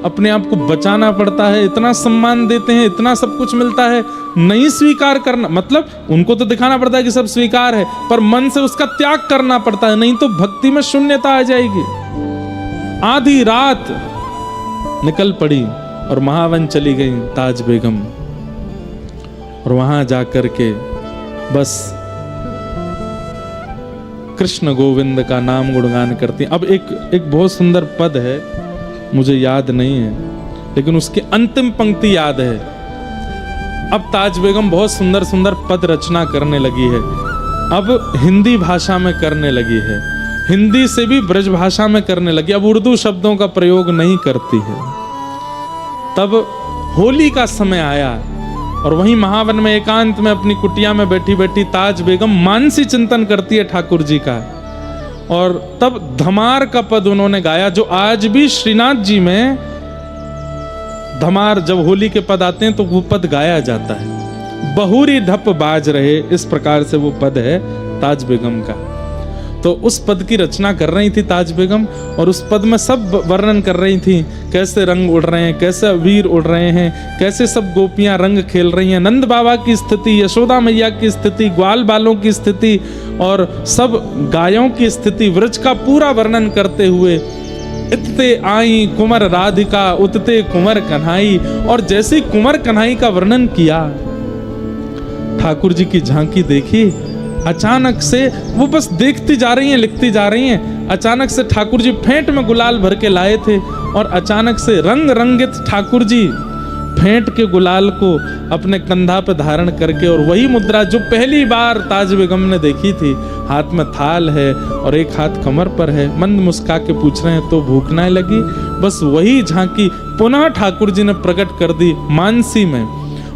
अपने आप को बचाना पड़ता है, इतना सम्मान देते हैं, इतना सब कुछ मिलता है, नहीं स्वीकार करना, मतलब उनको तो दिखाना पड़ता है कि सब स्वीकार है, पर मन से उसका त्याग करना पड़ता है, नहीं तो भक्ति में शून्यता आ जाएगी। आधी रात निकल पड़ी और महावन चली गई ताज बेगम, और वहां जाकर के बस कृष्ण गोविंद का नाम गुणगान करती। अब एक बहुत सुंदर पद है, मुझे याद नहीं है, लेकिन उसकी अंतिम पंक्ति याद है। अब ताज बेगम बहुत सुंदर सुंदर पद रचना करने लगी है, अब हिंदी भाषा में करने लगी है, हिंदी से भी ब्रज भाषा में करने लगी, अब उर्दू शब्दों का प्रयोग नहीं करती है। तब होली का समय आया और वहीं महावन में एकांत में अपनी कुटिया में बैठी बैठी ताज बेगम मानसी चिंतन करती है ठाकुर जी का। और तब धमार का पद उन्होंने गाया, जो आज भी श्रीनाथ जी में धमार जब होली के पद आते हैं तो वो पद गाया जाता है। बहुरी ढप बाज रहे, इस प्रकार से वो पद है ताज बेगम का। तो उस पद की रचना कर रही थी ताज बेगम, और उस पद में सब वर्णन कर रही थी, कैसे रंग उड़ रहे हैं, कैसे वीर उड़ रहे हैं, कैसे सब गोपियां रंग खेल रही हैं, नंद बाबा की स्थिति, यशोदा मैया की स्थिति, ग्वाल बालों की स्थिति और सब गायों की स्थिति, व्रज का पूरा वर्णन करते हुए इतते आई कुंवर राधिका उतते कुंवर कन्हाई। और जैसे कुंवर कन्हाई का वर्णन किया, ठाकुर जी की झांकी देखी, अचानक से वो बस देखती जा रही हैं, लिखती जा रही हैं। अचानक से ठाकुर जी फेंट में गुलाल भर के लाए थे, और अचानक से रंग रंगित ठाकुर जी फेंट के गुलाल को अपने कंधा पे धारण करके, और वही मुद्रा जो पहली बार ताज बेगम ने देखी थी, हाथ में थाल है और एक हाथ कमर पर है, मंद मुस्का के पूछ रहे हैं तो भूख ना लगी। बस वही झांकी पुनः ठाकुर जी ने प्रकट कर दी मानसी में।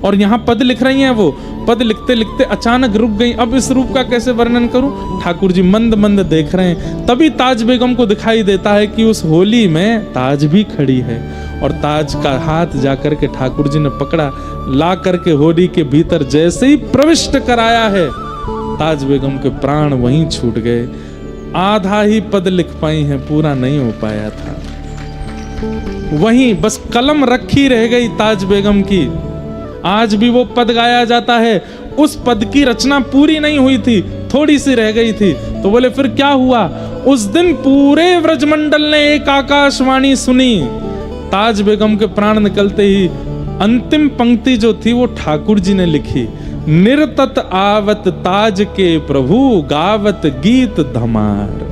और यहाँ पद लिख रही हैं, वो पद लिखते लिखते अचानक रुक गई। अब इस रूप का कैसे वर्णन करूं? ठाकुर जी मंद मंद देख रहे हैं, तभी ताज बेगम को दिखाई देता है कि उस होली में ताज भी खड़ी है, और ताज का हाथ जाकर के ठाकुर जी ने पकड़ा, ला करके होली के भीतर जैसे ही प्रविष्ट कराया है, ताज बेगम के प्राण वहीं छूट गए। आधा ही पद लिख पाई हैं, पूरा नहीं हो पाया था। वहीं बस कलम रखी रह गई ताज बेगम की। आज भी वो पद गाया जाता है, उस पद की रचना पूरी नहीं हुई थी, थोड़ी सी रह गई थी। तो बोले फिर क्या हुआ? उस दिन पूरे व्रजमंडल ने एक आकाशवाणी सुनी। ताज बेगम के प्राण निकलते ही अंतिम पंक्ति जो थी वो ठाकुर जी ने लिखी, निर्तत आवत ताज के प्रभु गावत गीत धमार।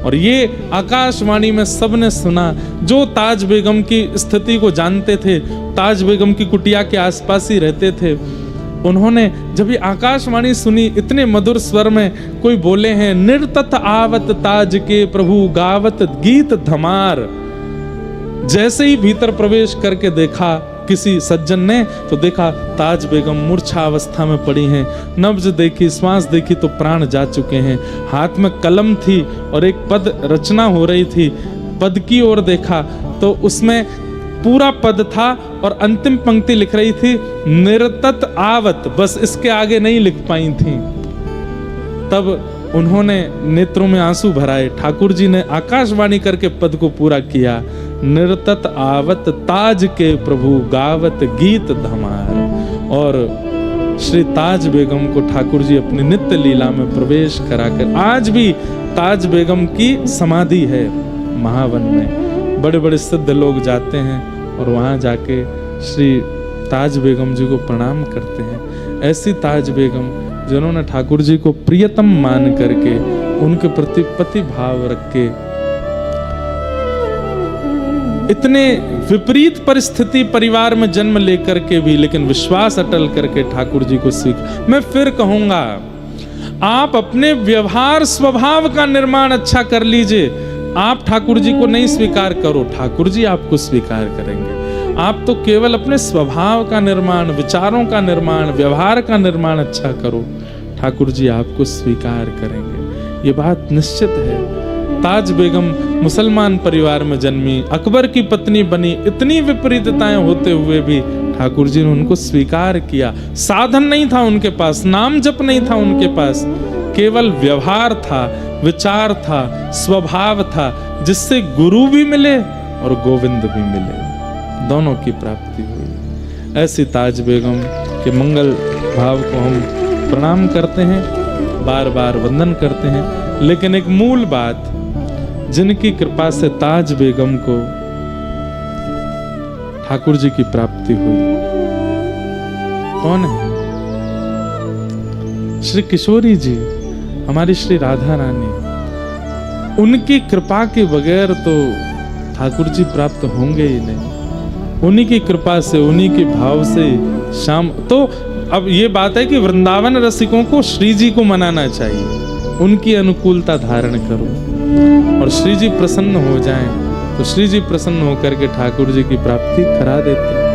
और ये आकाशवाणी में सबने सुना। जो ताज बेगम की स्थिति को जानते थे, ताज बेगम की कुटिया के आसपास ही रहते थे, उन्होंने जब ये आकाशवाणी सुनी, इतने मधुर स्वर में कोई बोले हैं, निर्तत आवत ताज के प्रभु गावत गीत धमार। जैसे ही भीतर प्रवेश करके देखा किसी सज्जन ने, तो देखा ताज बेगम मूर्छा अवस्था में पड़ी हैं। नब्ज देखी, श्वास देखी तो प्राण जा चुके हैं। हाथ में कलम थी और एक पद रचना हो रही थी। पद की ओर देखा तो उसमें पूरा पद था और अंतिम पंक्ति लिख रही थी निर्तत आवत, बस इसके आगे नहीं लिख पाई थी। तब उन्होंने नेत्रों में आंसू भराए। ठाकुर जी ने आकाशवाणी करके पद को पूरा किया, निर्तत आवत ताज के प्रभु गावत गीत धमार। और श्री ताज बेगम को ठाकुर जी अपनी नित्य लीला में प्रवेश कराकर, आज भी ताज बेगम की समाधि है महावन में। बड़े बड़े सिद्ध लोग जाते हैं और वहाँ जाके श्री ताज बेगम जी को प्रणाम करते हैं। ऐसी ताज बेगम जिन्होंने ठाकुर जी को प्रियतम मान करके, उनके प्रति पति भाव रख के, इतने विपरीत परिस्थिति परिवार में जन्म लेकर के भी लेकिन विश्वास अटल करके ठाकुर जी को सीख। मैं फिर कहूंगा, आप अपने व्यवहार स्वभाव का निर्माण अच्छा कर लीजिए। आप ठाकुर जी को नहीं स्वीकार करो, ठाकुर जी आपको स्वीकार करेंगे। आप तो केवल अपने स्वभाव का निर्माण, विचारों का निर्माण, व्यवहार का निर्माण अच्छा करो, ठाकुर जी आपको स्वीकार करेंगे। ये बात निश्चित है। ताज बेगम मुसलमान परिवार में जन्मी, अकबर की पत्नी बनी, इतनी विपरीतताएं होते हुए भी ठाकुर जी ने उनको स्वीकार किया। साधन नहीं था उनके पास, नाम जप नहीं था उनके पास, केवल व्यवहार था, विचार था, स्वभाव था, जिससे गुरु भी मिले और गोविंद भी मिले, दोनों की प्राप्ति हुई। ऐसी ताज बेगम के मंगल भाव को हम प्रणाम करते हैं, बार बार वंदन करते हैं। लेकिन एक मूल बात, जिनकी कृपा से ताज बेगम को ठाकुर जी की प्राप्ति हुई, कौन है? श्री किशोरी जी, हमारी श्री राधा रानी। उनकी कृपा के बगैर तो ठाकुर जी प्राप्त होंगे ही नहीं। उन्हीं की कृपा से, उन्हीं के भाव से शाम। तो अब ये बात है कि वृंदावन रसिकों को श्री जी को मनाना चाहिए, उनकी अनुकूलता धारण करो और श्री जी प्रसन्न हो जाएं, तो श्री जी प्रसन्न होकर के ठाकुर जी की प्राप्ति करा देते हैं।